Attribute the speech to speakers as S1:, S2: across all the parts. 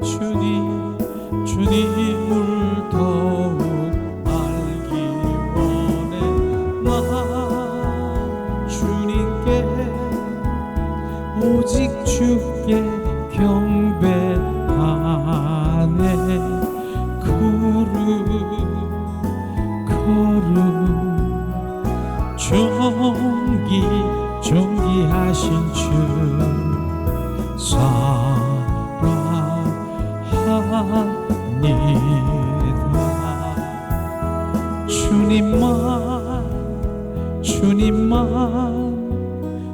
S1: 주님, 주님을 더욱 알기 원해. 나 주님께 오직 주께 경배하네. 걸음 존귀하신 주 사랑합니다.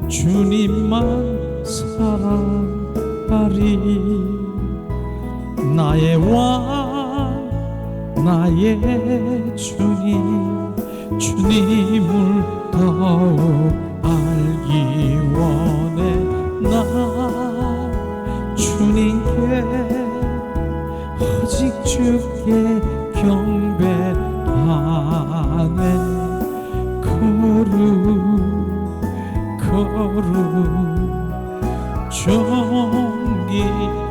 S1: 주님만 사랑하리. 나의 왕 나의 주님, 주님을 더욱 알기 원해. 나 주님께 오직 주께 경배하네. 걸음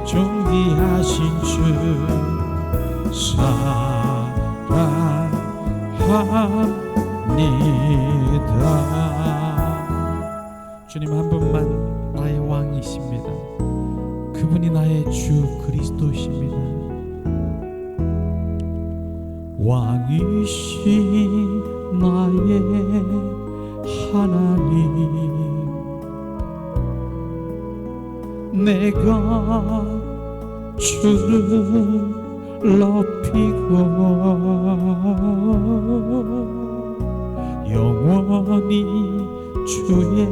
S1: 존귀하신 주 사랑합니다. 주님 한 분만 나의 왕이십니다. 그분이 나의 주 그리스도십니다. 왕이신 나의 하나님, 내가 주를 높이고 영원히 주의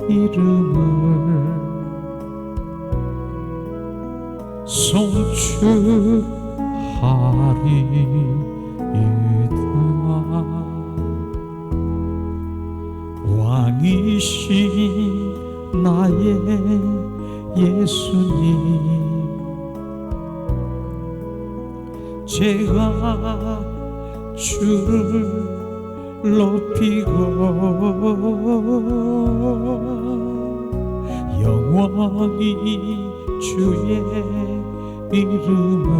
S1: 이름을 송축하리이다. 왕이신 나의 예수님, 제가 주를 높이고 영원히 주의 이름을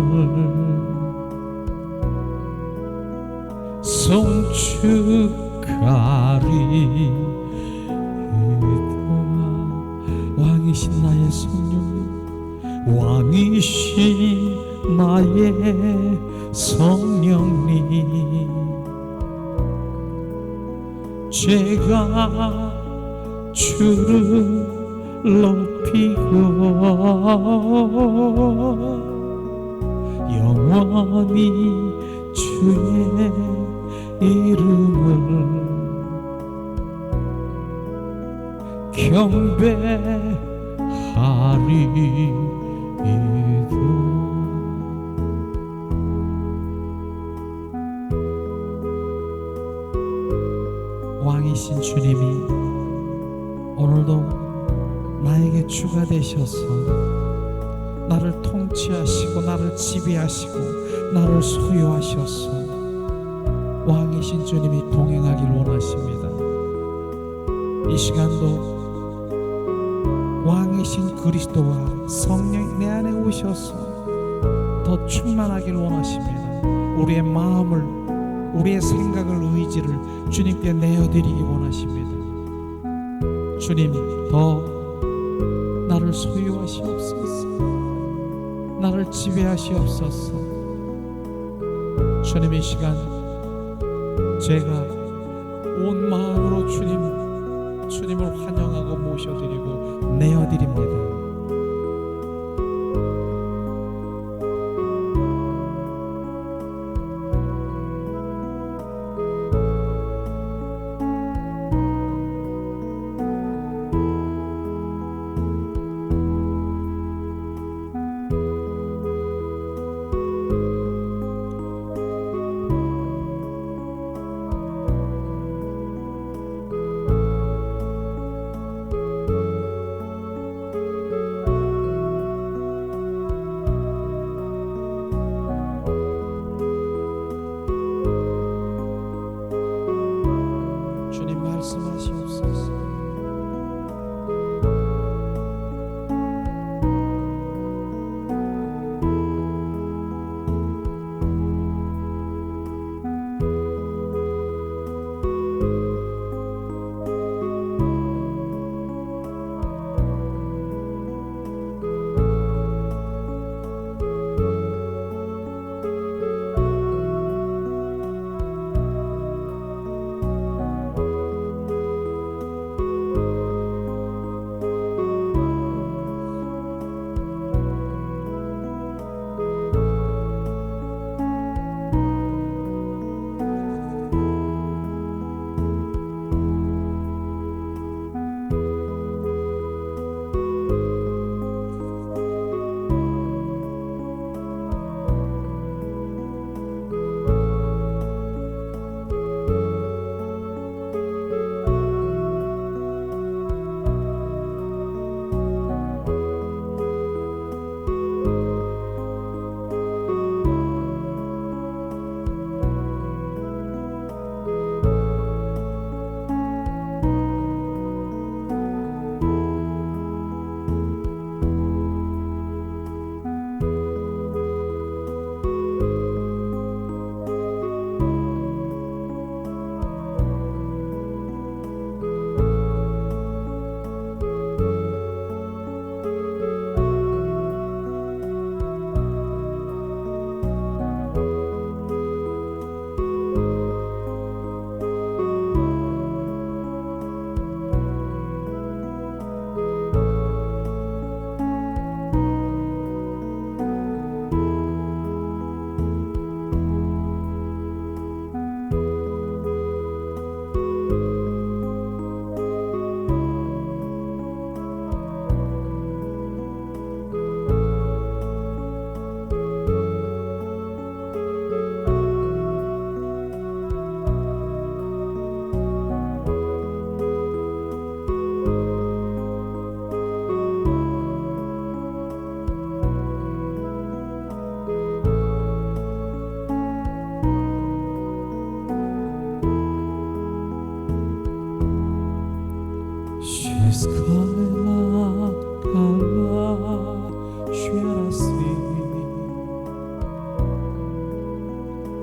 S1: 송축하리이다. 왕이신 나의 성령님, 왕이신 나의 성령님, 제가 주를 높이고 영원히 주의 이름을 경배하리이다. 왕이신 주님이 오늘도 나에게 주가 되셔서 나를 통치하시고 나를 지배하시고 나를 소유하셔서 왕이신 주님이 동행하길 원하십니다. 이 시간도 왕이신 그리스도와 성령이 내 안에 오셔서 더 충만하길 원하십니다. 우리의 마음을, 우리의 생각을, 의지를 주님께 내어드리기 원하십니다. 주님, 더 나를 소유하시옵소서. 나를 지배하시옵소서. 주님, 이 시간 제가 온 마음으로 주님을 환영하고 모셔드리고 내어드립니다.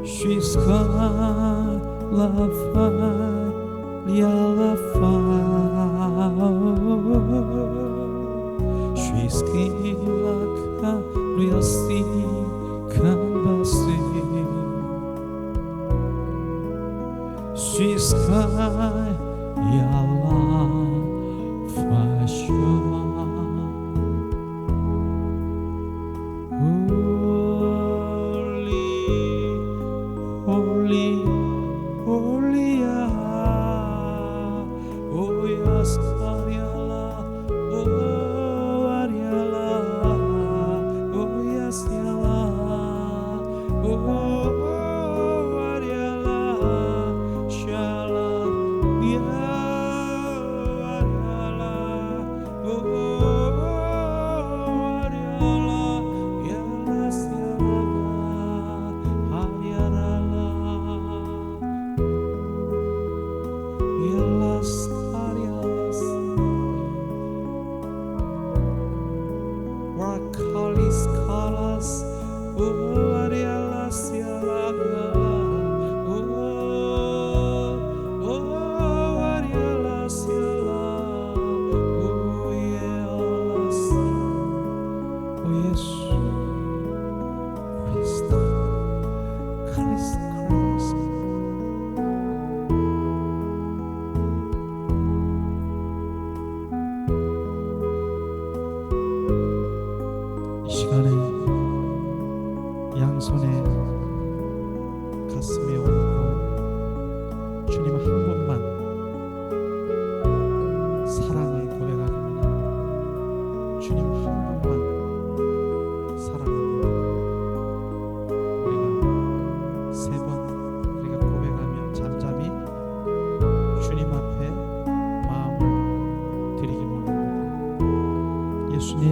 S1: She's got love fire, love fire. She's skin like a real sea canvas. She's got yellow fashion. 양손에 가슴에 얹고 주님 한 번만 사랑을 고백하기 원합니다. 주님 한 번만 사랑합니다. 우리가 세 번 우리가 고백하며 잠잠히 주님 앞에 마음을 드리기 원합니다. 예수님,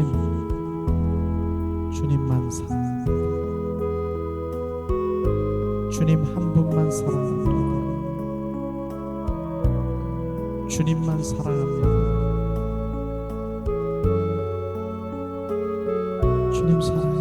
S1: 주님만 사랑합니다. 주님 한 분만 사랑합니다. 주님만 사랑합니다. 주님 사랑해요.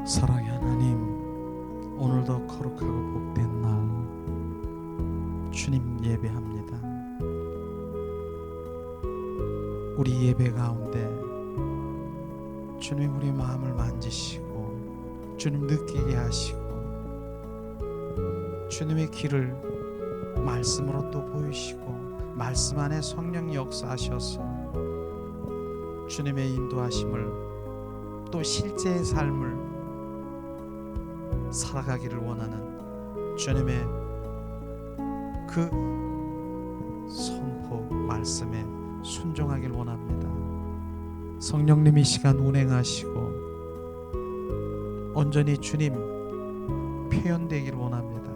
S1: 사랑의 하나님, 오늘도 거룩하고 복된 날 주님 예배합니다. 우리 예배 가운데 주님 우리 마음을 만지시고 주님 느끼게 하시고 주님의 길을 말씀으로 또 보이시고 말씀 안에 성령 역사하셔서 주님의 인도하심을 또 실제의 삶을 살아가기를 원하는 주님의 그 선포 말씀에 순종하길 원합니다. 성령님 이 시간 운행하시고 온전히 주님 표현되길 원합니다.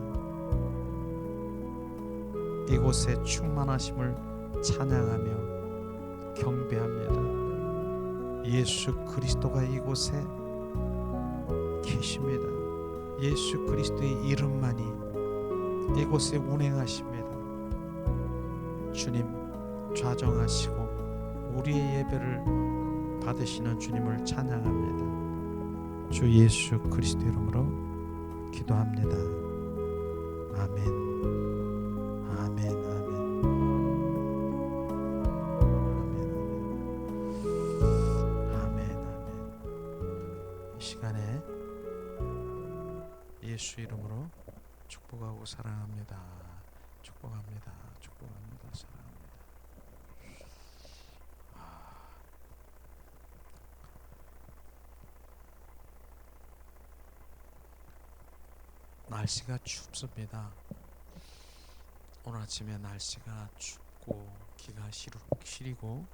S1: 이곳에 충만하심을 찬양하며 경배합니다. 예수 그리스도가 이곳에 계십니다. 예수 그리스도의 이름만이 이곳에 운행하십니다. 주님 좌정하시고 우리의 예배를 받으시는 주님을 찬양합니다. 주 예수 그리스도 이름으로 기도합니다. 아멘. 아멘. 이 시간에 예수 이름으로 축복하고 사랑합니다. 축복합니다. 축복합니다. 사랑합니다. 날씨가 춥습니다. 오늘 아침에 날씨가 춥고 기가 시리고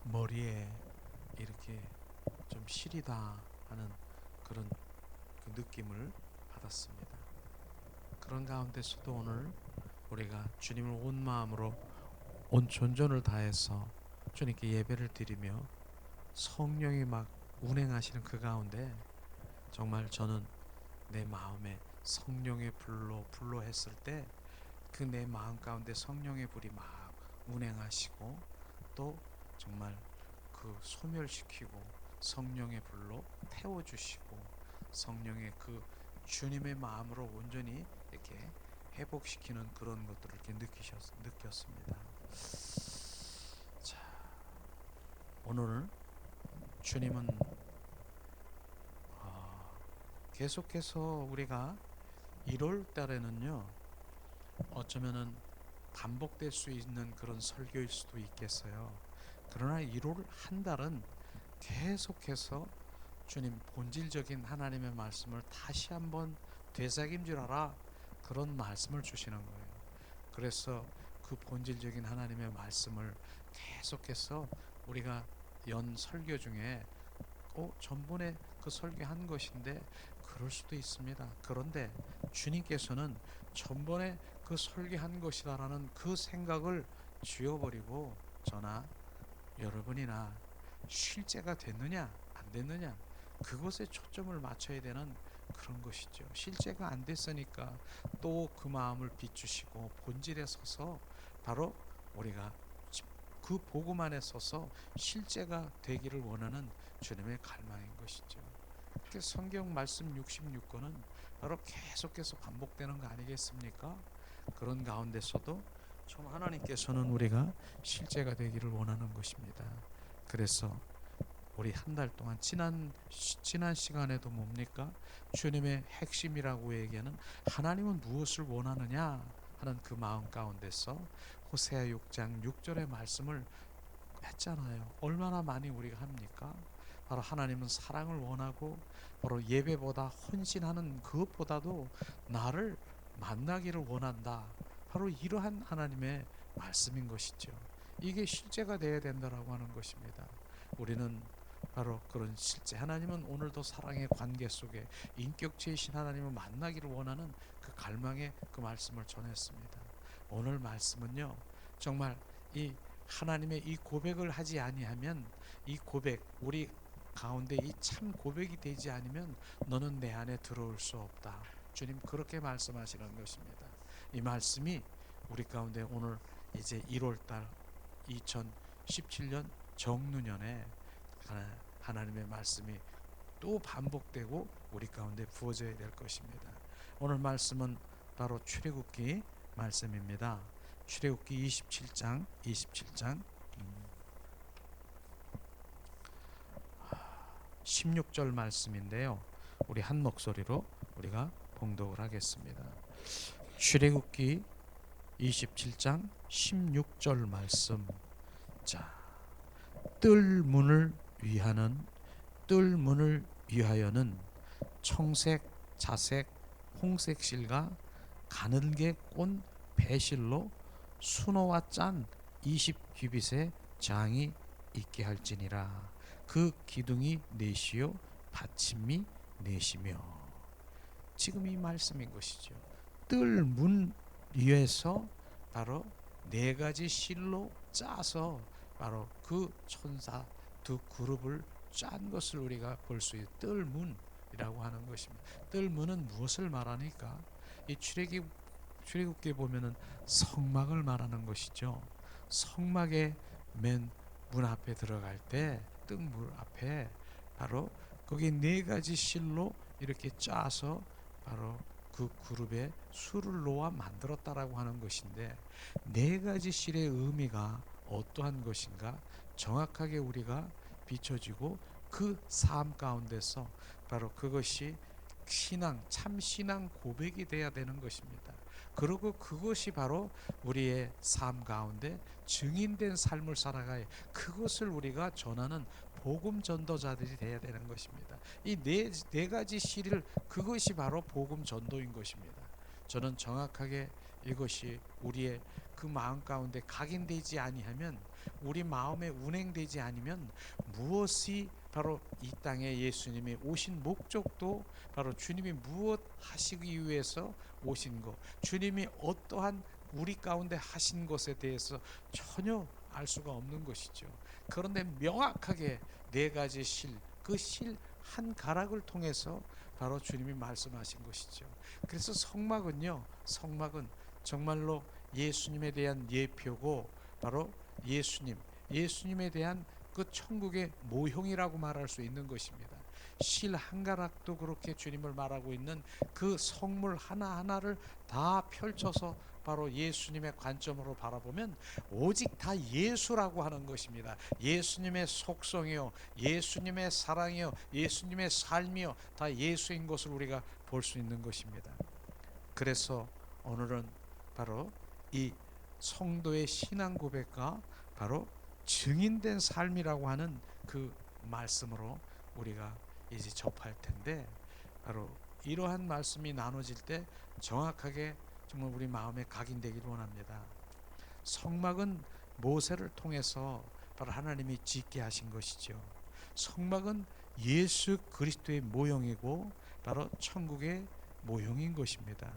S1: 머리에 이렇게 좀 시리다 하는 그런 그 느낌을 받았습니다. 그런 가운데서도 오늘 우리가 주님을 온 마음으로 온 전전을 다해서 주님께 예배를 드리며 성령이 막 운행하시는 그 가운데 정말 저는 내 마음에 성령의 불로 했을 때 그 내 마음 가운데 성령의 불이 막 운행하시고 또 정말 그 소멸시키고 성령의 불로 태워주시고 성령의 그 주님의 마음으로 온전히 이렇게 회복시키는 그런 것들을 이렇게 느꼈습니다. 자, 오늘 주님은 계속해서 우리가 1월 달에는요 어쩌면은 반복될 수 있는 그런 설교일 수도 있겠어요. 그러나 1월 한 달은 계속해서 주님 본질적인 하나님의 말씀을 다시 한번 되새김질하라 그런 말씀을 주시는 거예요. 그래서 그 본질적인 하나님의 말씀을 계속해서 우리가 연 설교 중에 전번에 그 설교한 것인데 그럴 수도 있습니다. 그런데 주님께서는 전번에 그 설교한 것이다라는 그 생각을 지워버리고 저나 여러분이나 실제가 됐느냐 안 됐느냐 그것에 초점을 맞춰야 되는 그런 것이죠. 실제가 안 됐으니까 또 그 마음을 비추시고 본질에 서서 바로 우리가 그 복음 안에 서서 실제가 되기를 원하는 주님의 갈망인 것이죠. 성경 말씀 66권은 바로 계속해서 반복되는 거 아니겠습니까? 그런 가운데서도 참 하나님께서는 우리가 실제가 되기를 원하는 것입니다. 그래서 우리 한 달 동안 지난 시간에도 뭡니까? 주님의 핵심이라고 얘기하는 하나님은 무엇을 원하느냐 하는 그 마음 가운데서 호세아 6장 6절의 말씀을 했잖아요. 얼마나 많이 우리가 합니까? 바로 하나님은 사랑을 원하고 바로 예배보다 헌신하는 그것보다도 나를 만나기를 원한다. 바로 이러한 하나님의 말씀인 것이죠. 이게 실제가 되어야 된다라고 하는 것입니다. 우리는 바로 그런 실제 하나님은 오늘도 사랑의 관계 속에 인격체이신 하나님을 만나기를 원하는 그 갈망의 그 말씀을 전했습니다. 오늘 말씀은요 정말 이 하나님의 이 고백을 하지 아니하면 이 고백 우리 가운데 이 참 고백이 되지 않으면 너는 내 안에 들어올 수 없다. 주님 그렇게 말씀하시는 것입니다. 이 말씀이 우리 가운데 오늘 이제 1월달 2017년 정누년에 하나님의 말씀이 또 반복되고 우리 가운데 부어져야 될 것입니다. 오늘 말씀은 바로 출애굽기 말씀입니다. 출애굽기 27장 16절 말씀인데요. 우리 한 목소리로 우리가 봉독을 하겠습니다. 출애굽기 27장 16절 말씀. 자, 뜰문을 위하여는 청색, 자색, 홍색 실과 가늘게 꼰 배실로 수노와 짠 20규빗의 장이 있게 할지니라. 그 기둥이 넷이요 받침이 넷이며. 지금 이 말씀인 것이죠. 뜰 문 위에서 바로 네 가지 실로 짜서 바로 그 천사 두 그룹을 짠 것을 우리가 볼 수 있어요. 뜰문이라고 하는 것입니다. 뜰문은 무엇을 말하니까 이 출애굽기에 보면은 성막을 말하는 것이죠. 성막의 맨 문 앞에 들어갈 때 뜬문 앞에 바로 거기 네 가지 실로 이렇게 짜서 바로 그 그룹에 술을 놓아 만들었다라고 하는 것인데, 네 가지 실의 의미가 어떠한 것인가 정확하게 우리가 비춰지고 그 삶 가운데서 바로 그것이 신앙, 참 신앙 고백이 돼야 되는 것입니다. 그리고 그것이 바로 우리의 삶 가운데 증인된 삶을 살아가야, 그것을 우리가 전하는 복음 전도자들이 되어야 되는 것입니다. 이 네 가지 실을, 그것이 바로 복음 전도인 것입니다. 저는 정확하게 이것이 우리의 그 마음 가운데 각인되지 아니하면, 우리 마음에 운행되지 않으면, 무엇이 바로 이 땅에 예수님이 오신 목적도 바로 주님이 무엇 하시기 위해서 오신 것, 주님이 어떠한 우리 가운데 하신 것에 대해서 전혀 알 수가 없는 것이죠. 그런데 명확하게 네 가지 실, 그 실 한 가락을 통해서 바로 주님이 말씀하신 것이죠. 그래서 성막은 정말로 예수님에 대한 예표고, 바로 예수님에 대한 그 천국의 모형이라고 말할 수 있는 것입니다. 실 한 가락도 그렇게 주님을 말하고 있는 그 성물 하나하나를 다 펼쳐서 바로 예수님의 관점으로 바라보면 오직 다 예수라고 하는 것입니다. 예수님의 속성이요, 예수님의 사랑이요, 예수님의 삶이요, 다 예수인 것을 우리가 볼 수 있는 것입니다. 그래서 오늘은 바로 이 성도의 신앙 고백과 바로 증인된 삶이라고 하는 그 말씀으로 우리가 이제 접할 텐데, 바로 이러한 말씀이 나눠질 때 정확하게 정말 우리 마음에 각인되기를 원합니다. 성막은 모세를 통해서 바로 하나님이 짓게 하신 것이죠. 성막은 예수 그리스도의 모형이고 바로 천국의 모형인 것입니다.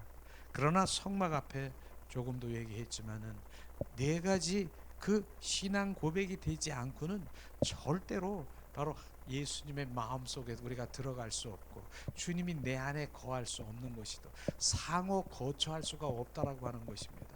S1: 그러나 성막 앞에 조금도 얘기했지만은 네 가지 그 신앙 고백이 되지 않고는 절대로 바로 예수님의 마음속에 우리가 들어갈 수 없고, 주님이 내 안에 거할 수 없는 것이다. 상호 거처할 수가 없다라고 하는 것입니다.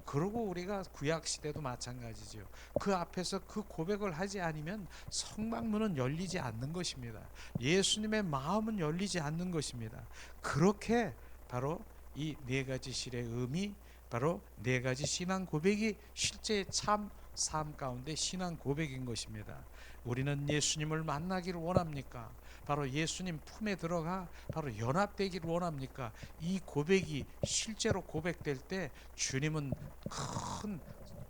S1: 그리고 우리가 구약 시대도 마찬가지죠. 그 앞에서 그 고백을 하지 않으면 성막문은 열리지 않는 것입니다. 예수님의 마음은 열리지 않는 것입니다. 그렇게 바로 이 네 가지 실의 의미, 바로 네 가지 신앙 고백이 실제 참 삶 가운데 신앙 고백인 것입니다. 우리는 예수님을 만나기를 원합니까? 바로 예수님 품에 들어가 바로 연합되기를 원합니까? 이 고백이 실제로 고백될 때 주님은 큰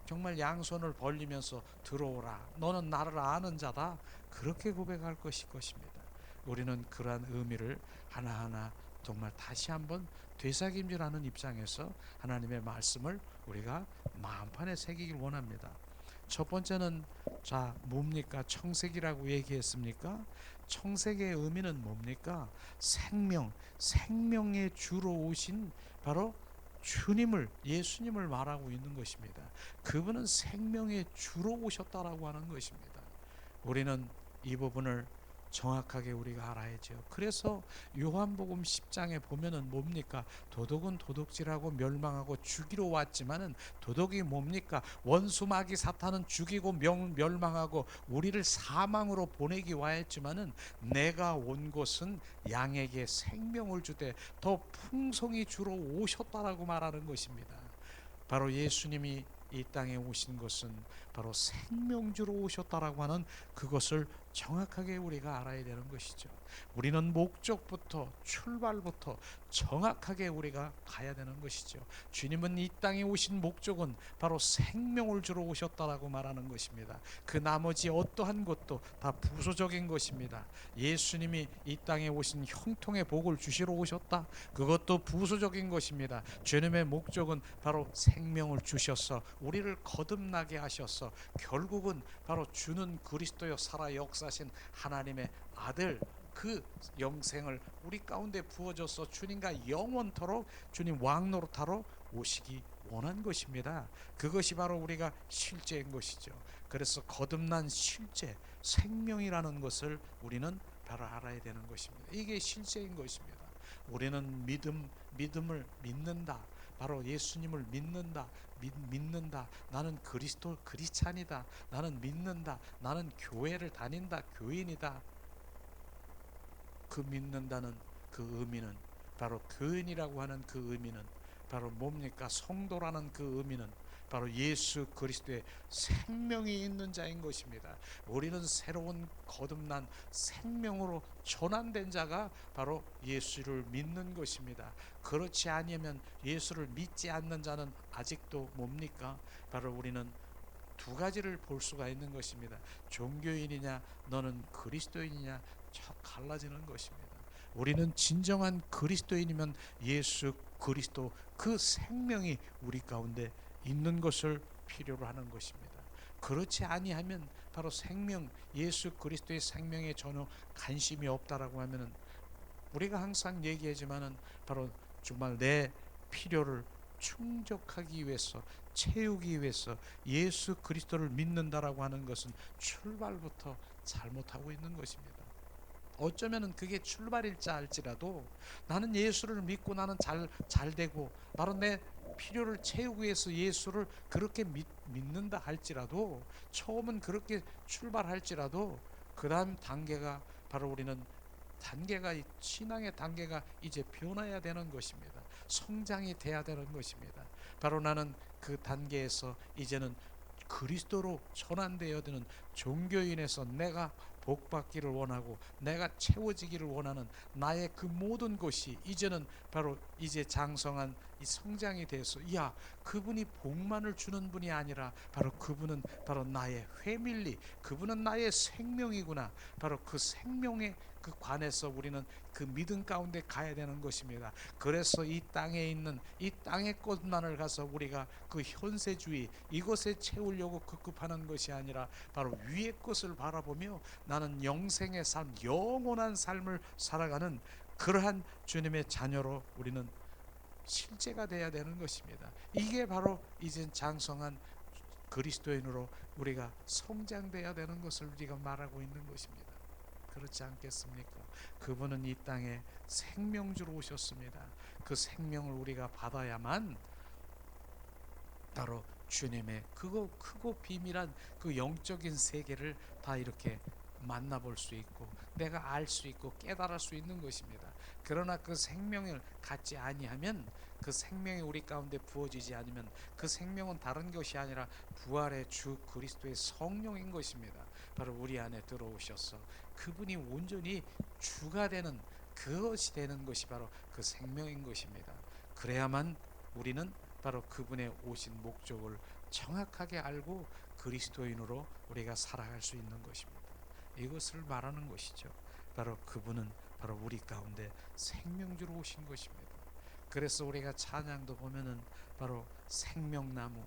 S1: 정말 양손을 벌리면서 들어오라, 너는 나를 아는 자다, 그렇게 고백할 것입니다. 우리는 그러한 의미를 하나하나 정말 다시 한번 되새김질하는 입장에서 하나님의 말씀을 우리가 마음판에 새기길 원합니다. 첫 번째는 뭡니까? 청색이라고 얘기했습니까? 청색의 의미는 뭡니까? 생명의 주로 오신 바로 주님을, 예수님을 말하고 있는 것입니다. 그분은 생명의 주로 오셨다라고 하는 것입니다. 우리는 이 부분을 정확하게 우리가 알아야죠. 그래서 요한복음 10장에 보면은 뭡니까? 도둑은 도둑질하고 멸망하고 죽이러 왔지만은, 도둑이 뭡니까? 원수 마귀 사탄은 죽이고 멸망하고 우리를 사망으로 보내기 와했지만은, 내가 온 것은 양에게 생명을 주되 더 풍성히 주러 오셨다라고 말하는 것입니다. 바로 예수님이 이 땅에 오신 것은 바로 생명주로 오셨다라고 하는 그것을 정확하게 우리가 알아야 되는 것이죠. 우리는 목적부터, 출발부터 정확하게 우리가 가야 되는 것이죠. 주님은 이 땅에 오신 목적은 바로 생명을 주러 오셨다라고 말하는 것입니다. 그 나머지 어떠한 것도 다 부수적인 것입니다. 예수님이 이 땅에 오신 형통의 복을 주시러 오셨다, 그것도 부수적인 것입니다. 주님의 목적은 바로 생명을 주셔서 우리를 거듭나게 하셔서 결국은 바로 주는 그리스도여 살아 역사신 하나님의 아들, 그 영생을 우리 가운데 부어줘서 주님과 영원토록 주님 왕노릇하러 오시기 원한 것입니다. 그것이 바로 우리가 실제인 것이죠. 그래서 거듭난 실제 생명이라는 것을 우리는 바로 알아야 되는 것입니다. 이게 실제인 것입니다. 우리는 믿음을 믿는다. 바로 예수님을 믿는다. 믿는다. 나는 그리스도 크리스찬이다. 나는 믿는다. 나는 교회를 다닌다. 교인이다. 그 믿는다는 그 의미는, 바로 교인이라고 하는 그 의미는 바로 뭡니까? 성도라는 그 의미는 바로 예수 그리스도의 생명이 있는 자인 것입니다. 우리는 새로운 거듭난 생명으로 전환된 자가 바로 예수를 믿는 것입니다. 그렇지 아니면 예수를 믿지 않는 자는 아직도 뭡니까? 바로 우리는 두 가지를 볼 수가 있는 것입니다. 종교인이냐 너는 그리스도인이냐 갈라지는 것입니다. 우리는 진정한 그리스도인이면 예수 그리스도 그 생명이 우리 가운데 있는 것을 필요로 하는 것입니다. 그렇지 아니하면 바로 생명, 예수 그리스도의 생명에 전혀 관심이 없다라고 하면은, 우리가 항상 얘기하지만은 바로 정말 내 필요를 충족하기 위해서, 채우기 위해서 예수 그리스도를 믿는다라고 하는 것은 출발부터 잘못하고 있는 것입니다. 어쩌면은 그게 출발일자 할지라도 나는 예수를 믿고 나는 잘 되고 바로 내 필요를 채우기 위해서 예수를 그렇게 믿는다 할지라도, 처음은 그렇게 출발할지라도 그 다음 단계가 바로 우리는 신앙의 단계가 이제 변화해야 되는 것입니다. 성장이 돼야 되는 것입니다. 바로 나는 그 단계에서 이제는 그리스도로 전환되어야 되는 종교인에서 내가 복받기를 원하고 내가 채워지기를 원하는 나의 그 모든 것이 이제는 바로 이제 장성한 이 성장이 돼서, 야, 그분이 복만을 주는 분이 아니라 바로 그분은 바로 나의 회밀리, 그분은 나의 생명이구나. 바로 그 생명에 그 관해서 우리는 그 믿음 가운데 가야 되는 것입니다. 그래서 이 땅에 있는 이 땅의 것만을 가서 우리가 그 현세주의 이것에 채우려고 급급하는 것이 아니라 바로 위의 것을 바라보며 나는 영생의 삶, 영원한 삶을 살아가는 그러한 주님의 자녀로 우리는 실제가 되어야 되는 것입니다. 이게 바로 이젠 장성한 그리스도인으로 우리가 성장되어야 되는 것을 우리가 말하고 있는 것입니다. 그렇지 않겠습니까? 그분은 이 땅에 생명주로 오셨습니다. 그 생명을 우리가 받아야만 바로 주님의 그거 크고 비밀한 그 영적인 세계를 다 이렇게 만나볼 수 있고 내가 알 수 있고 깨달을 수 있는 것입니다. 그러나 그 생명을 갖지 아니하면, 그 생명이 우리 가운데 부어지지 않으면 그 생명은 다른 것이 아니라 부활의 주 그리스도의 성령인 것입니다. 바로 우리 안에 들어오셔서 그분이 온전히 주가 되는 그것이 되는 것이 바로 그 생명인 것입니다. 그래야만 우리는 바로 그분의 오신 목적을 정확하게 알고 그리스도인으로 우리가 살아갈 수 있는 것입니다. 이것을 말하는 것이죠. 바로 그분은 바로 우리 가운데 생명주로 오신 것입니다. 그래서 우리가 찬양도 보면은 바로 생명나무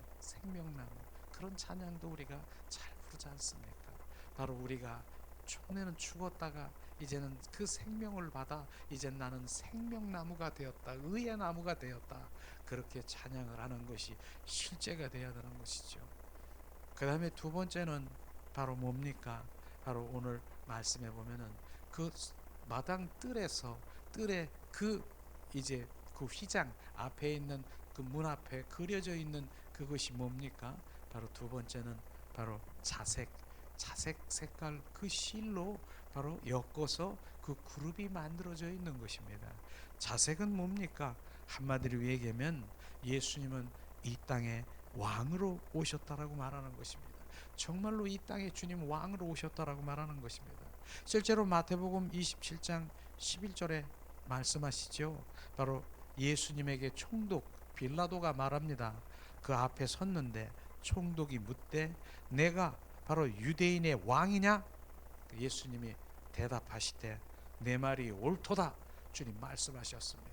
S1: 그런 찬양도 우리가 잘 부르지 않습니까? 바로 우리가 초내는 죽었다가 이제는 그 생명을 받아 이제 나는 생명나무가 되었다, 의의 나무가 되었다, 그렇게 찬양을 하는 것이 실제가 되어야 되는 것이죠. 그 다음에 두 번째는 바로 뭡니까? 바로 오늘 말씀해 보면은 그 마당 뜰에 그 이제 그 휘장 앞에 있는 그 문 앞에 그려져 있는 그것이 뭡니까? 바로 두 번째는 바로 자색 색깔 그 실로 바로 엮어서 그 그룹이 만들어져 있는 것입니다. 자색은 뭡니까? 한마디로 얘기하면 예수님은 이 땅에 왕으로 오셨다라고 말하는 것입니다. 정말로 이 땅에 주님 왕으로 오셨다라고 말하는 것입니다. 실제로 마태복음 27장 11절에 말씀하시죠. 바로 예수님에게 총독 빌라도가 말합니다. 그 앞에 섰는데 총독이 묻되 내가 바로 유대인의 왕이냐? 예수님이 대답하시되 내 말이 옳도다, 주님 말씀하셨습니다.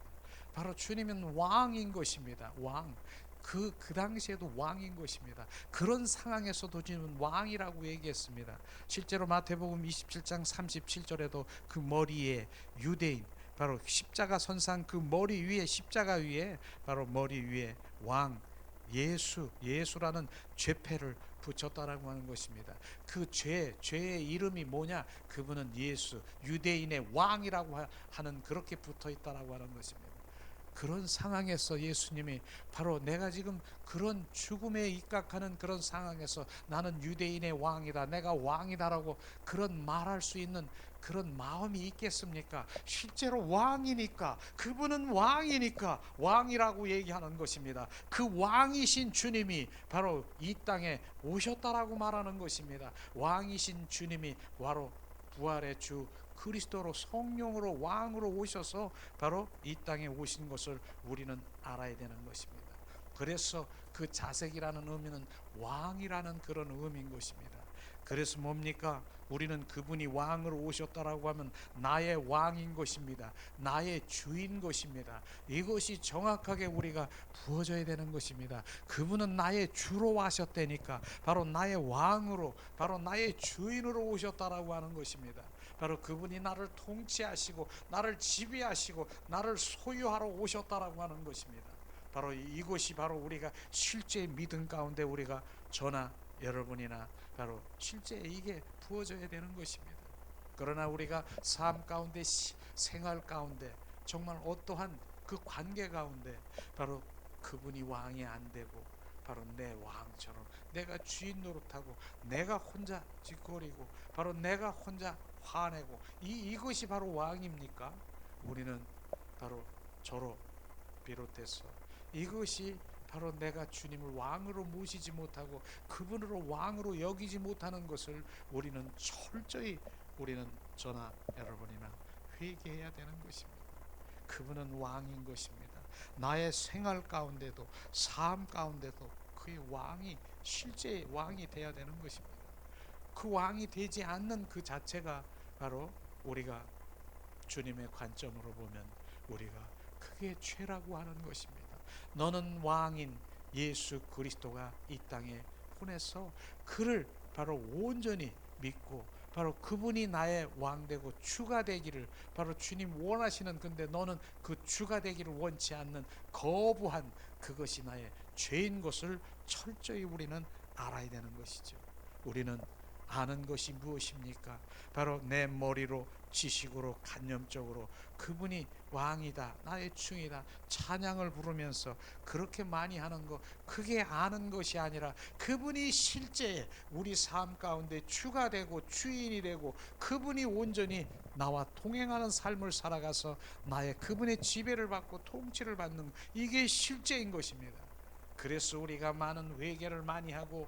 S1: 바로 주님은 왕인 것입니다. 왕. 그 당시에도 왕인 것입니다. 그런 상황에서도 주님은 왕이라고 얘기했습니다. 실제로 마태복음 27장 37절에도 그 머리에 유대인, 바로 십자가 선상 그 머리 위에, 십자가 위에 바로 머리 위에 왕, 예수라는 죄패를 붙였다라고 하는 것입니다. 그 죄의 이름이 뭐냐? 그분은 예수, 유대인의 왕이라고 하는, 그렇게 붙어 있다라고 하는 것입니다. 그런 상황에서 예수님이, 바로 내가 지금 그런 죽음에 입각하는 그런 상황에서 나는 유대인의 왕이다, 내가 왕이다라고 그런 말할 수 있는 그런 마음이 있겠습니까? 실제로 왕이니까, 그분은 왕이니까 왕이라고 얘기하는 것입니다. 그 왕이신 주님이 바로 이 땅에 오셨다라고 말하는 것입니다. 왕이신 주님이 바로 부활의 주 그리스도로, 성령으로, 왕으로 오셔서 바로 이 땅에 오신 것을 우리는 알아야 되는 것입니다. 그래서 그 자색이라는 의미는 왕이라는 그런 의미인 것입니다. 그래서 뭡니까? 우리는 그분이 왕으로 오셨다라고 하면 나의 왕인 것입니다. 나의 주인 것입니다. 이것이 정확하게 우리가 부어져야 되는 것입니다. 그분은 나의 주로 하셨다니까, 바로 나의 왕으로, 바로 나의 주인으로 오셨다라고 하는 것입니다. 바로 그분이 나를 통치하시고 나를 지배하시고 나를 소유하러 오셨다라고 하는 것입니다. 바로 이것이 바로 우리가 실제 믿음 가운데 우리가 저나 여러분이나 바로 실제 이게 부어져야 되는 것입니다. 그러나 우리가 삶 가운데, 생활 가운데, 정말 어떠한 그 관계 가운데 바로 그분이 왕이 안 되고 바로 내 왕처럼 내가 주인 노릇하고 내가 혼자 짓거리고 바로 내가 혼자 화내고, 이것이 바로 왕입니까? 우리는 바로 저로 비롯해서 이것이 바로 내가 주님을 왕으로 모시지 못하고 그분으로 왕으로 여기지 못하는 것을 우리는 철저히, 우리는 저나 여러분이나 회개해야 되는 것입니다. 그분은 왕인 것입니다. 나의 생활 가운데도, 삶 가운데도 그의 왕이, 실제 왕이 되어야 되는 것입니다. 그 왕이 되지 않는 그 자체가 바로 우리가 주님의 관점으로 보면 우리가 그게 죄라고 하는 것입니다. 너는 왕인 예수 그리스도가 이 땅에 보내서 그를 바로 온전히 믿고 바로 그분이 나의 왕되고 주가 되기를 바로 주님 원하시는, 근데 너는 그 주가 되기를 원치 않는 거부한 그것이 나의 죄인 것을 철저히 우리는 알아야 되는 것이죠. 우리는 아는 것이 무엇입니까? 바로 내 머리로, 지식으로, 간념적으로 그분이 왕이다, 나의 충이다 찬양을 부르면서 그렇게 많이 하는 것, 그게 아는 것이 아니라 그분이 실제 우리 삶 가운데 주가 되고 주인이 되고 그분이 온전히 나와 동행하는 삶을 살아가서 나의 그분의 지배를 받고 통치를 받는, 이게 실제인 것입니다. 그래서 우리가 많은 회개를 많이 하고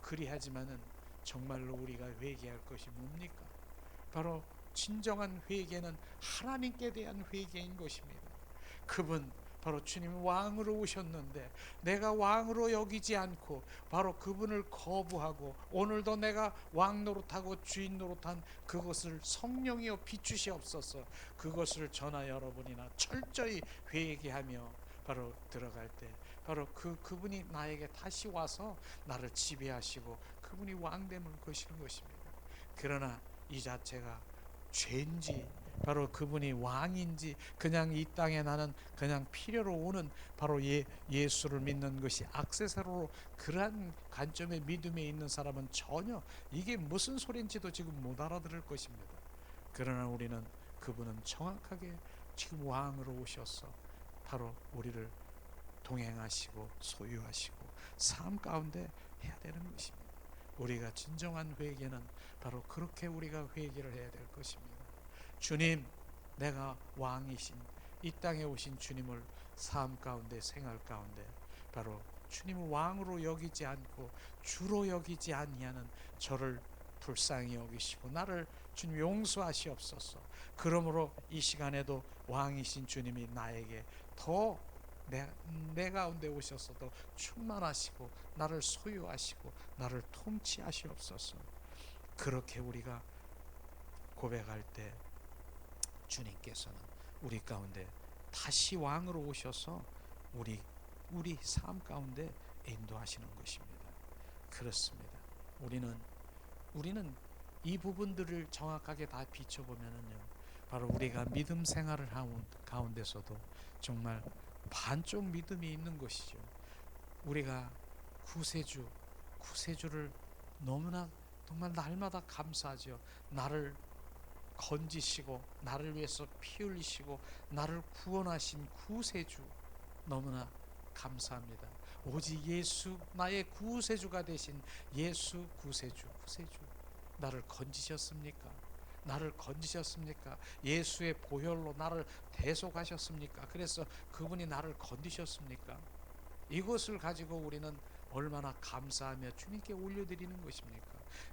S1: 그리하지만은 정말로 우리가 회개할 것이 뭡니까? 바로 진정한 회개는 하나님께 대한 회개인 것입니다. 그분 바로 주님 왕으로 오셨는데 내가 왕으로 여기지 않고 바로 그분을 거부하고 오늘도 내가 왕 노릇하고 주인 노릇한 그것을 성령이여 비추시옵소서. 그것을 저나 여러분이나 철저히 회개하며 바로 들어갈 때 바로 그분이 나에게 다시 와서 나를 지배하시고 그분이 왕됨을 거시는 것입니다. 그러나 이 자체가 죄인지 바로 그분이 왕인지 그냥 이 땅에 나는 그냥 필요로 오는 바로 예수를 믿는 것이 액세서리로, 그러한 관점의 믿음에 있는 사람은 전혀 이게 무슨 소리인지도 지금 못 알아들을 것입니다. 그러나 우리는 그분은 정확하게 지금 왕으로 오셔서 바로 우리를 동행하시고 소유하시고 삶 가운데 해야 되는 것입니다. 우리가 진정한 회개는 바로 그렇게 우리가 회개를 해야 될 것입니다. 주님, 내가 왕이신 이 땅에 오신 주님을 삶 가운데, 생활 가운데 바로 주님을 왕으로 여기지 않고 주로 여기지 아니하는 저를 불쌍히 여기시고 나를 주님 용서하시옵소서. 그러므로 이 시간에도 왕이신 주님이 나에게 더 내 가운데 오셔서도 충만하시고 나를 소유하시고 나를 통치하시옵소서. 그렇게 우리가 고백할 때 주님께서는 우리 가운데 다시 왕으로 오셔서 우리 삶 가운데 인도하시는 것입니다. 그렇습니다. 우리는 이 부분들을 정확하게 다 비춰보면은요, 바로 우리가 믿음 생활을 하는 가운데서도 정말 반쪽 믿음이 있는 것이죠. 우리가 구세주를 너무나 정말 날마다 감사하죠. 나를 건지시고 나를 위해서 피 흘리시고 나를 구원하신 구세주, 너무나 감사합니다. 오직 예수, 나의 구세주가 되신 예수 구세주, 나를 건지셨습니까? 나를 건지셨습니까? 예수의 보혈로 나를 대속하셨습니까? 그래서 그분이 나를 건지셨습니까? 이것을 가지고 우리는 얼마나 감사하며 주님께 올려드리는 것입니까?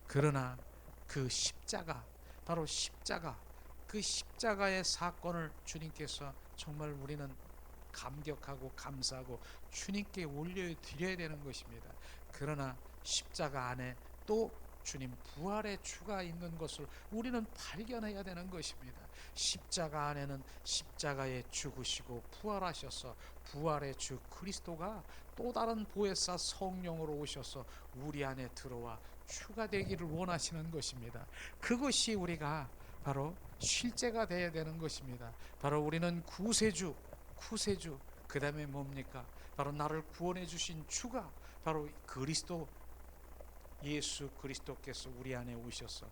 S1: 그러나 그 십자가, 바로 십자가, 그 십자가의 사건을 주님께서 정말 우리는 감격하고 감사하고 주님께 올려드려야 되는 것입니다. 그러나 십자가 안에 또 주님 부활의 주가 있는 것을 우리는 발견해야 되는 것입니다. 십자가 안에는 십자가에 죽으시고 부활하셔서 부활의 주 그리스도가 또 다른 보혜사 성령으로 오셔서 우리 안에 들어와 주가 되기를 원하시는 것입니다. 그것이 우리가 바로 실제가 되어야 되는 것입니다. 바로 우리는 구세주, 그 다음에 뭡니까? 바로 나를 구원해 주신 주가 바로 그리스도, 예수 그리스도께서 우리 안에 오셔서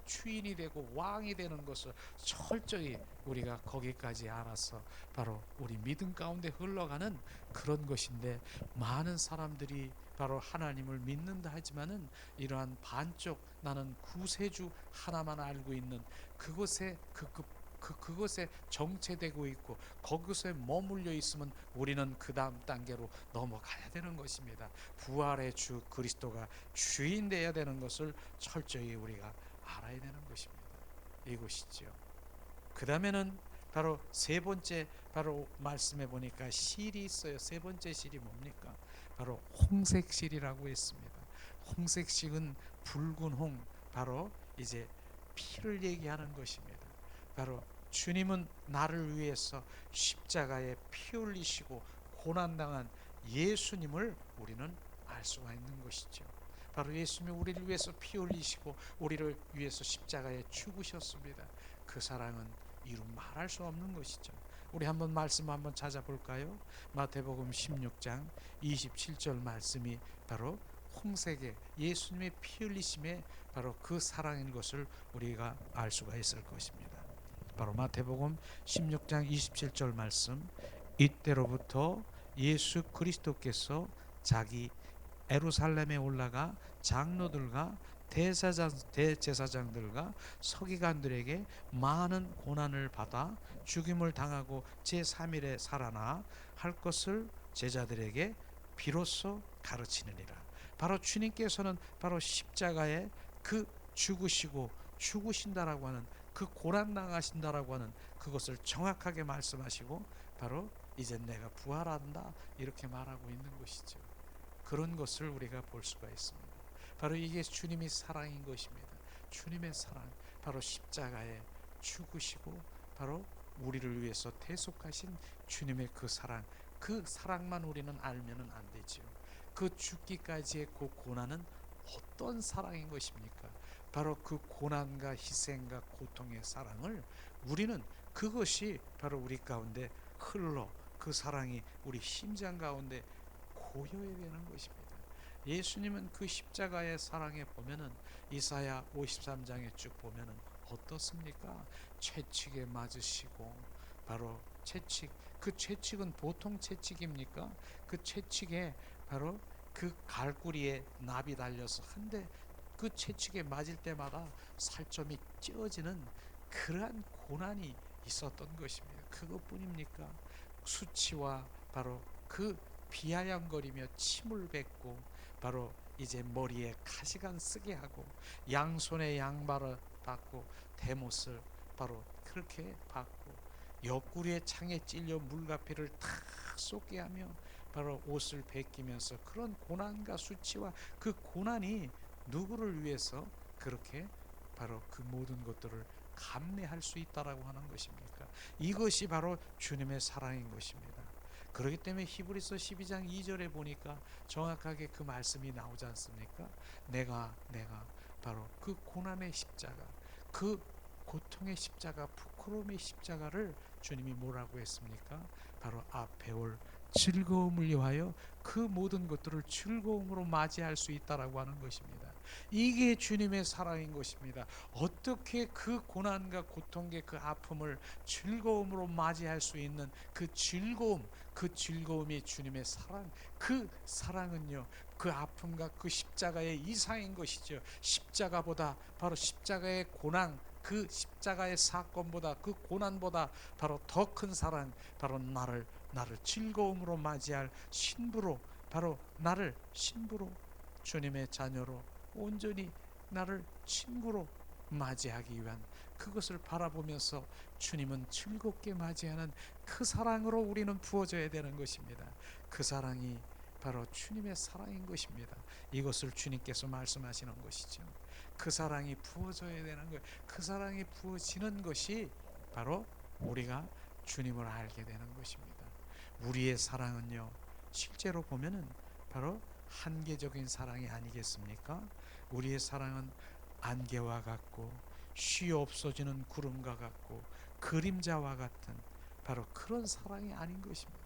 S1: 주인이 되고 왕이 되는 것을 철저히 우리가 거기까지 알아서 바로 우리 믿음 가운데 흘러가는 그런 것인데, 많은 사람들이 바로 하나님을 믿는다 하지만은 이러한 반쪽, 나는 구세주 하나만 알고 있는 그것에 정체되고 있고 거기서 머물러 있으면 우리는 그 다음 단계로 넘어가야 되는 것입니다. 부활의 주 그리스도가 주인 되어야 되는 것을 철저히 우리가 알아야 되는 것입니다. 이것이죠. 그 다음에는 바로 세 번째, 바로 말씀해 보니까 실이 있어요. 세 번째 실이 뭡니까? 바로 홍색실이라고 했습니다. 홍색실은 붉은 홍, 바로 이제 피를 얘기하는 것입니다. 바로 주님은 나를 위해서 십자가에 피 흘리시고 고난당한 예수님을 우리는 알 수가 있는 것이죠. 바로 예수님이 우리를 위해서 피 흘리시고 우리를 위해서 십자가에 죽으셨습니다. 그 사랑은 이루 말할 수 없는 것이죠. 우리 한번 말씀 한번 찾아볼까요? 마태복음 16장 27절 말씀이 바로 홍색의 예수님의 피 흘리심에 바로 그 사랑인 것을 우리가 알 수가 있을 것입니다. 바로 마태복음 16장 27절 말씀, 이때로부터 예수 그리스도께서 자기 예루살렘에 올라가 장로들과 대제사장들과 서기관들에게 많은 고난을 받아 죽임을 당하고 제3일에 살아나 할 것을 제자들에게 비로소 가르치느니라. 바로 주님께서는 바로 십자가에 그 죽으신다라고 하는 그 고난 당하신다라고 하는 그것을 정확하게 말씀하시고 바로 이제 내가 부활한다 이렇게 말하고 있는 것이죠. 그런 것을 우리가 볼 수가 있습니다. 바로 이게 주님의 사랑인 것입니다. 주님의 사랑, 바로 십자가에 죽으시고 바로 우리를 위해서 대속하신 주님의 그 사랑만 우리는 알면은 안 되지요. 그 죽기까지의 그 고난은 어떤 사랑인 것입니까? 바로 그 고난과 희생과 고통의 사랑을 우리는, 그것이 바로 우리 가운데 흘러 그 사랑이 우리 심장 가운데 고여야 되는 것입니다. 예수님은 그 십자가의 사랑에 보면은 이사야 53장에 쭉 보면은 어떻습니까? 채찍에 맞으시고, 바로 그 채찍은 보통 채찍입니까? 그 채찍에 바로 그 갈고리에 납이 달려서 한데 그 채찍에 맞을 때마다 살점이 찢어지는 그러한 고난이 있었던 것입니다. 그것뿐입니까? 수치와 바로 그 비아냥거리며 침을 뱉고 바로 이제 머리에 가시관 쓰게 하고 양손에 양발을 받고 대못을 바로 그렇게 받고 옆구리에 창에 찔려 물가피를 탁 쏟게 하며 바로 옷을 벗기면서 그런 고난과 수치와 그 고난이 누구를 위해서 그렇게 바로 그 모든 것들을 감내할 수 있다라고 하는 것입니까? 이것이 바로 주님의 사랑인 것입니다. 그렇기 때문에 히브리서 12장 2절에 보니까 정확하게 그 말씀이 나오지 않습니까? 내가 바로 그 고난의 십자가, 그 고통의 십자가, 부끄러움의 십자가를 주님이 뭐라고 했습니까? 바로 앞에 올 즐거움을 위하여 그 모든 것들을 즐거움으로 맞이할 수 있다라고 하는 것입니다. 이게 주님의 사랑인 것입니다. 어떻게 그 고난과 고통의 그 아픔을 즐거움으로 맞이할 수 있는 그 즐거움, 그 즐거움이 주님의 사랑, 그 사랑은요, 그 아픔과 그 십자가의 이상인 것이죠. 십자가보다, 바로 십자가의 고난, 그 십자가의 사건보다, 그 고난보다 바로 더 큰 사랑, 바로 나를 즐거움으로 맞이할 신부로, 바로 나를 신부로, 주님의 자녀로 온전히 나를 친구로 맞이하기 위한, 그것을 바라보면서 주님은 즐겁게 맞이하는 그 사랑으로 우리는 부어져야 되는 것입니다. 그 사랑이 바로 주님의 사랑인 것입니다. 이것을 주님께서 말씀하시는 것이죠. 그 사랑이 부어져야 되는 것, 그 사랑이 부어지는 것이 바로 우리가 주님을 알게 되는 것입니다. 우리의 사랑은요, 실제로 보면은 바로 한계적인 사랑이 아니겠습니까? 우리의 사랑은 안개와 같고 쉬 없어지는 구름과 같고 그림자와 같은 바로 그런 사랑이 아닌 것입니다.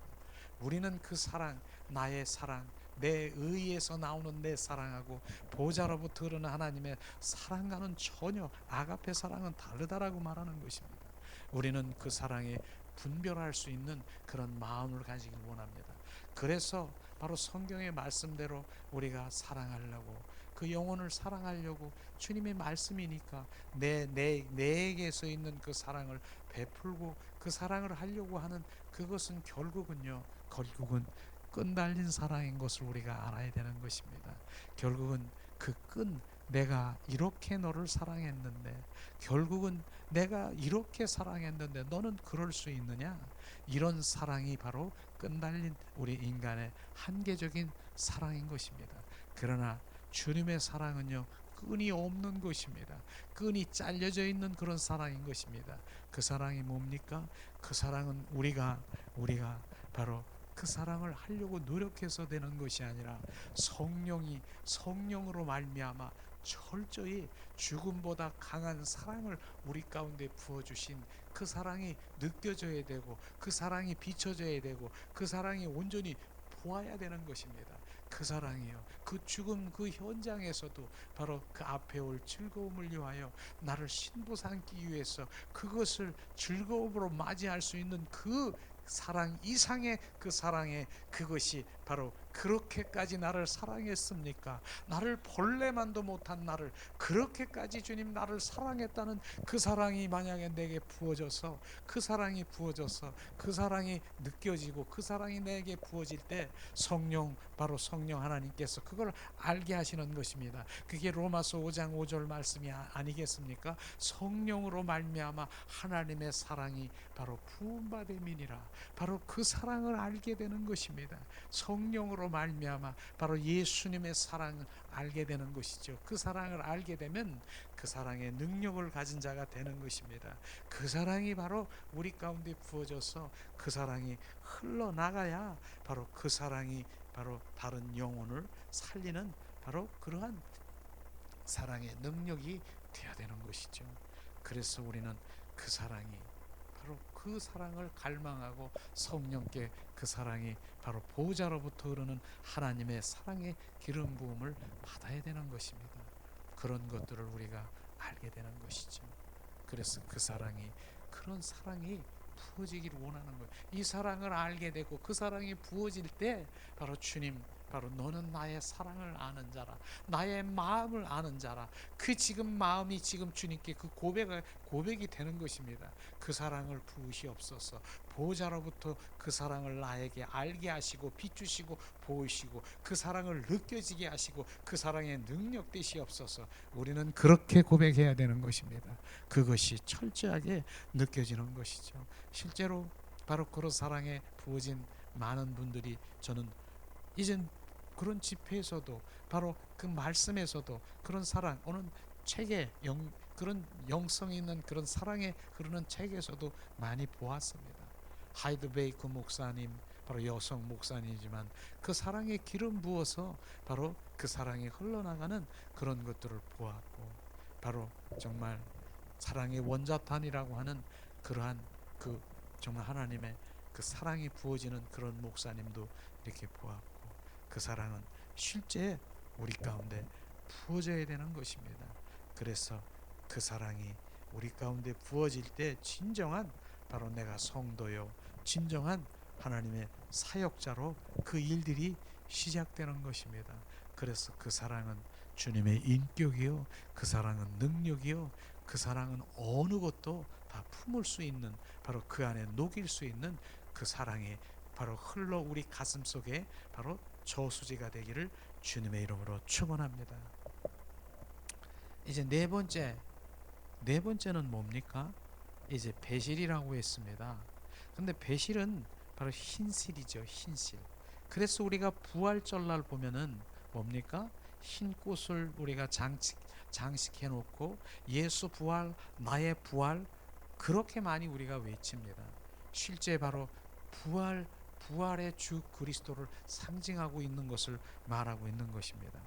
S1: 우리는 그 사랑, 나의 사랑, 내 의에서 나오는 내 사랑하고 보좌로부터 흐르는 하나님의 사랑과는 전혀, 아가페 사랑은 다르다라고 말하는 것입니다. 우리는 그 사랑에 분별할 수 있는 그런 마음을 가지길 원합니다. 그래서 바로 성경의 말씀대로 우리가 사랑하려고, 그 영혼을 사랑하려고, 주님의 말씀이니까 내게서 있는 그 사랑을 베풀고 그 사랑을 하려고 하는, 그것은 결국은 끈달린 사랑인 것을 우리가 알아야 되는 것입니다. 결국은 그 내가 이렇게 너를 사랑했는데, 결국은 내가 이렇게 사랑했는데 너는 그럴 수 있느냐? 이런 사랑이 바로 끈달린 우리 인간의 한계적인 사랑인 것입니다. 그러나 주님의 사랑은요, 끈이 없는 것입니다. 끈이 잘려져 있는 그런 사랑인 것입니다. 그 사랑이 뭡니까? 그 사랑은 우리가 바로 그 사랑을 하려고 노력해서 되는 것이 아니라 성령으로 말미암아 철저히 죽음보다 강한 사랑을 우리 가운데 부어주신, 그 사랑이 느껴져야 되고, 그 사랑이 비춰져야 되고, 그 사랑이 온전히 보아야 되는 것입니다. 그 사랑이요, 그 죽음 그 현장에서도 바로 그 앞에 올 즐거움을 위하여 나를 신부 삼기 위해서 그것을 즐거움으로 맞이할 수 있는 그 사랑 이상의 그 사랑에, 그것이 바로 그렇게까지 나를 사랑했습니까? 나를 벌레만도 못한 나를 그렇게까지 주님 나를 사랑했다는 그 사랑이 만약에 내게 부어져서, 그 사랑이 느껴지고 그 사랑이 내게 부어질 때, 바로 성령 하나님께서 그걸 알게 하시는 것입니다. 그게 로마서 5장 5절 말씀이 아니겠습니까? 성령으로 말미암아 하나님의 사랑이 바로 부음받음이니라. 바로 그 사랑을 알게 되는 것입니다. 성령으로 말미암아 바로 예수님의 사랑을 알게 되는 것이죠. 그 사랑을 알게 되면 그 사랑의 능력을 가진 자가 되는 것입니다. 그 사랑이 바로 우리 가운데 부어져서 그 사랑이 흘러나가야 바로 그 사랑이 바로 다른 영혼을 살리는 바로 그러한 사랑의 능력이 되어야 되는 것이죠. 그래서 우리는 그 사랑이 바로 그 사랑을 갈망하고 성령께 그 사랑이 바로 보호자로부터 흐르는 하나님의 사랑의 기름 부음을 받아야 되는 것입니다. 그런 것들을 우리가 알게 되는 것이죠. 그래서 그런 사랑이 부어지기를 원하는 거예요. 이 사랑을 알게 되고 그 사랑이 부어질 때 바로 주님, 바로 너는 나의 사랑을 아는 자라, 나의 마음을 아는 자라. 그 지금 마음이 지금 주님께 그 고백이 되는 것입니다. 그 사랑을 부으시옵소서. 보호자로부터 그 사랑을 나에게 알게 하시고 비추시고 보이시고 그 사랑을 느껴지게 하시고 그 사랑의 능력 되시옵소서. 우리는 그렇게 고백해야 되는 것입니다. 그것이 철저하게 느껴지는 것이죠. 실제로 바로 그런 사랑에 부어진 많은 분들이, 저는 이젠 그런 집회에서도 바로 그 말씀에서도 그런 사랑, 오는 책에 그런 영성 있는 그런 사랑에 흐르는 책에서도 많이 보았습니다. 하이드베이크 목사님, 바로 여성 목사님이지만 그 사랑에 기름 부어서 바로 그 사랑이 흘러나가는 그런 것들을 보았고, 바로 정말 사랑의 원자탄이라고 하는 그러한 그 정말 하나님의 그 사랑이 부어지는 그런 목사님도 이렇게 보았고, 그 사랑은 실제 우리 가운데 부어져야 되는 것입니다. 그래서 그 사랑이 우리 가운데 부어질 때 진정한 바로 내가 성도요, 진정한 하나님의 사역자로 그 일들이 시작되는 것입니다. 그래서 그 사랑은 주님의 인격이요, 그 사랑은 능력이요, 그 사랑은 어느 것도 다 품을 수 있는, 바로 그 안에 녹일 수 있는 그 사랑이 바로 흘러 우리 가슴 속에 바로 저수지가 되기를 주님의 이름으로 축원합니다. 이제 네 번째는 뭡니까? 이제 배실이라고 했습니다. 근데 배실은 바로 흰실이죠, 흰실. 그래서 우리가 부활절날 보면은 뭡니까? 흰 꽃을 우리가 장식해 놓고 예수 부활, 나의 부활, 그렇게 많이 우리가 외칩니다. 실제 바로 부활의 주 그리스도를 상징하고 있는 것을 말하고 있는 것입니다.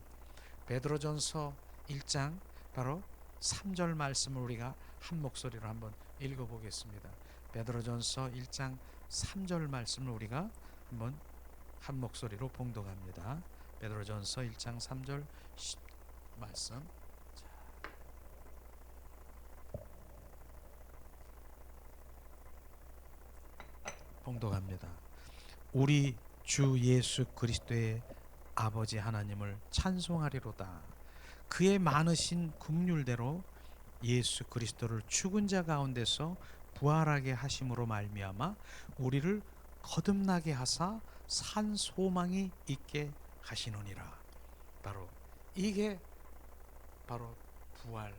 S1: 베드로전서 1장 바로 3절 말씀을 우리가 한 목소리로 한번 읽어보겠습니다. 베드로전서 1장 3절 말씀을 우리가 한번 한 목소리로 봉독합니다. 베드로전서 1장 3절 말씀 봉독합니다. 우리 주 예수 그리스도의 아버지 하나님을 찬송하리로다. 그의 많으신 긍휼대로 예수 그리스도를 죽은 자 가운데서 부활하게 하심으로 말미암아 우리를 거듭나게 하사 산 소망이 있게 하시노니라. 바로 이게 바로 부활,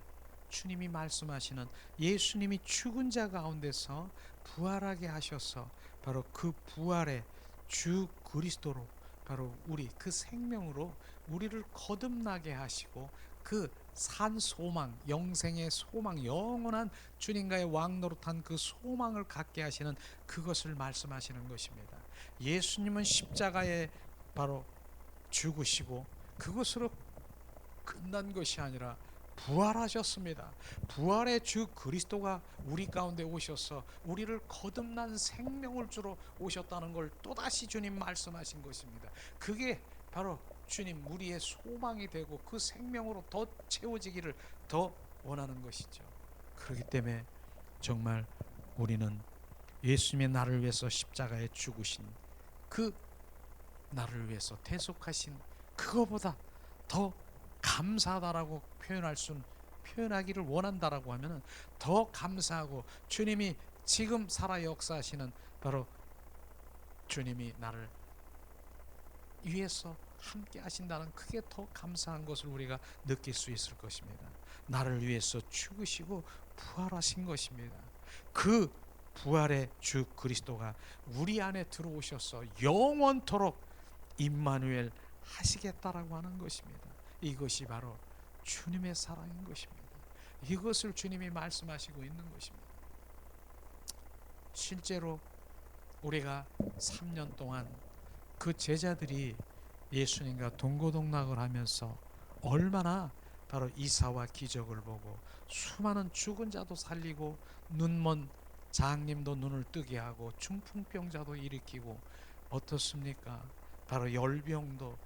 S1: 주님이 말씀하시는, 예수님이 죽은 자 가운데서 부활하게 하셔서 바로 그 부활의 주 그리스도로 바로 우리 그 생명으로 우리를 거듭나게 하시고 그 산 소망, 영생의 소망, 영원한 주님과의 왕노릇한 그 소망을 갖게 하시는 그것을 말씀하시는 것입니다. 예수님은 십자가에 바로 죽으시고 그것으로 끝난 것이 아니라 부활하셨습니다. 부활의 주 그리스도가 우리 가운데 오셔서 우리를 거듭난 생명을 주러 오셨다는 걸 또다시 주님 말씀하신 것입니다. 그게 바로 주님 우리의 소망이 되고 그 생명으로 더 채워지기를 더 원하는 것이죠. 그렇기 때문에 정말 우리는 예수님의 나를 위해서 십자가에 죽으신, 그 나를 위해서 대속하신 그거보다 더 감사하다라고 표현하기를 원한다라고 하면은 더 감사하고, 주님이 지금 살아 역사하시는 바로 주님이 나를 위해서 함께 하신다는, 그게 더 감사한 것을 우리가 느낄 수 있을 것입니다. 나를 위해서 죽으시고 부활하신 것입니다. 그 부활의 주 그리스도가 우리 안에 들어오셔서 영원토록 임마누엘 하시겠다라고 하는 것입니다. 이것이 바로 주님의 사랑인 것입니다. 이것을 주님이 말씀하시고 있는 것입니다. 실제로 우리가 3년 동안 그 제자들이 예수님과 동고동락을 하면서 얼마나 바로 이사와 기적을 보고 수많은 죽은 자도 살리고 눈먼 장님도 눈을 뜨게 하고 중풍병자도 일으키고 어떻습니까? 바로 열병도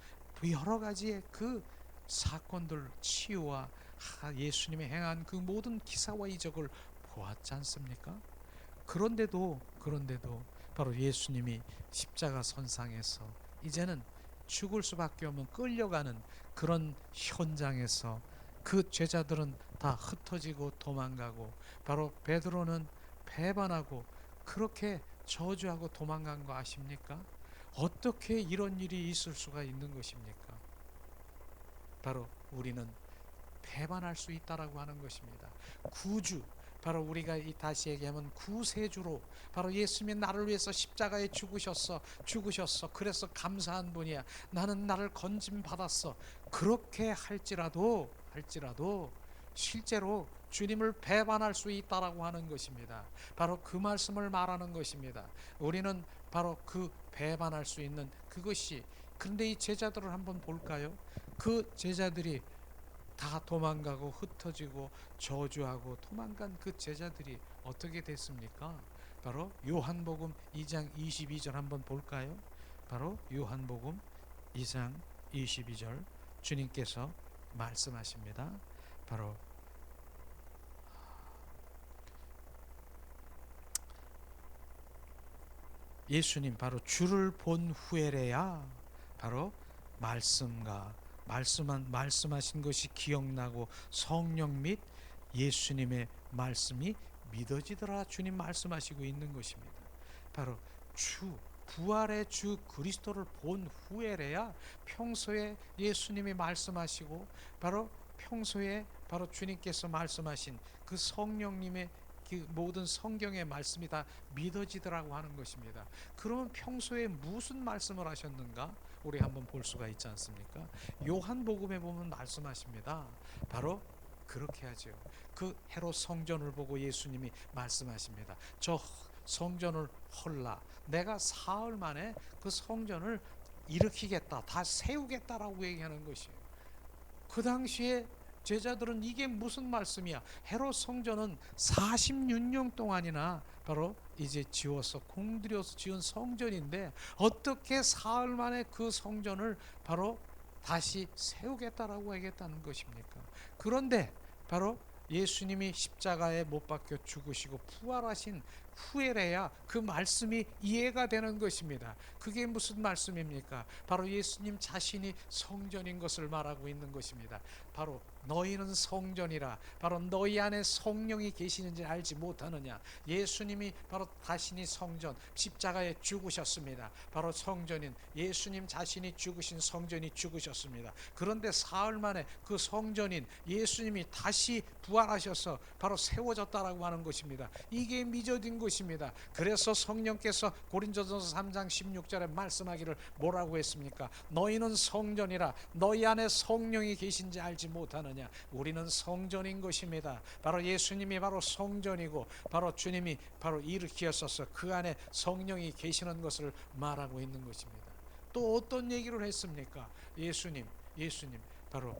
S1: 여러 가지의 그 사건들 치유와 예수님이 행한 그 모든 기사와 이적을 보았지 않습니까? 그런데도 바로 예수님이 십자가 선상에서 이제는 죽을 수밖에 없는 끌려가는 그런 현장에서 그 제자들은 다 흩어지고 도망가고, 바로 베드로는 배반하고 그렇게 저주하고 도망간 거 아십니까? 어떻게 이런 일이 있을 수가 있는 것입니까? 바로 우리는 배반할 수 있다라고 하는 것입니다. 구주, 바로 우리가 다시 얘기하면 구세주로, 바로 예수님이 나를 위해서 십자가에 죽으셨어. 그래서 감사한 분이야. 나는 나를 건짐 받았어. 그렇게 할지라도 실제로 주님을 배반할 수 있다라고 하는 것입니다. 바로 그 말씀을 말하는 것입니다. 우리는 바로 그 배반할 수 있는 그것이, 그런데 이 제자들을 한번 볼까요? 그 제자들이 다 도망가고 흩어지고 저주하고 도망간 그 제자들이 어떻게 됐습니까? 바로 요한복음 2장 22절 한번 볼까요? 바로 요한복음 2장 22절 주님께서 말씀하십니다. 바로 예수님 바로 주를 본 후에래야 바로 말씀하신 것이 기억나고 성령 및 예수님의 말씀이 믿어지더라. 주님 말씀하시고 있는 것입니다. 바로 부활의 주 그리스도를 본 후에래야 평소에 예수님이 말씀하시고 바로 평소에 바로 주님께서 말씀하신 그 성령님의 그 모든 성경의 말씀이 다 믿어지더라고 하는 것입니다. 그러면 평소에 무슨 말씀을 하셨는가? 우리 한번 볼 수가 있지 않습니까? 요한복음에 보면 말씀하십니다. 바로 그렇게 하죠. 그 헤롯 성전을 보고 예수님이 말씀하십니다. 저 성전을 헐라. 내가 사흘 만에 그 성전을 일으키겠다. 다 세우겠다라고 얘기하는 것이에요. 그 당시에 제자들은 이게 무슨 말씀이야? 헤롯 성전은 46년 동안이나 바로 이제 지어서 공들여서 지은 성전인데 어떻게 사흘 만에 그 성전을 바로 다시 세우겠다라고 얘기했다는 것입니까? 그런데 바로 예수님이 십자가에 못 박혀 죽으시고 부활하신 후에래야 그 말씀이 이해가 되는 것입니다. 그게 무슨 말씀입니까? 바로 예수님 자신이 성전인 것을 말하고 있는 것입니다. 바로 너희는 성전이라. 바로 너희 안에 성령이 계시는지 알지 못하느냐. 예수님이 바로 자신이 성전, 십자가에 죽으셨습니다. 바로 성전인 예수님 자신이 죽으신 성전이 죽으셨습니다. 그런데 사흘 만에 그 성전인 예수님이 다시 부활하셔서 바로 세워졌다라고 하는 것입니다. 이게 믿어진 것입니다. 그래서 성령께서 고린도전서 3장 16절에 말씀하기를 뭐라고 했습니까? 너희는 성전이라. 너희 안에 성령이 계신지 알지 못하느냐. 우리는 성전인 것입니다. 바로 예수님이 바로 성전이고 바로 주님이 바로 일으키셨어서 그 안에 성령이 계시는 것을 말하고 있는 것입니다. 또 어떤 얘기를 했습니까? 예수님 바로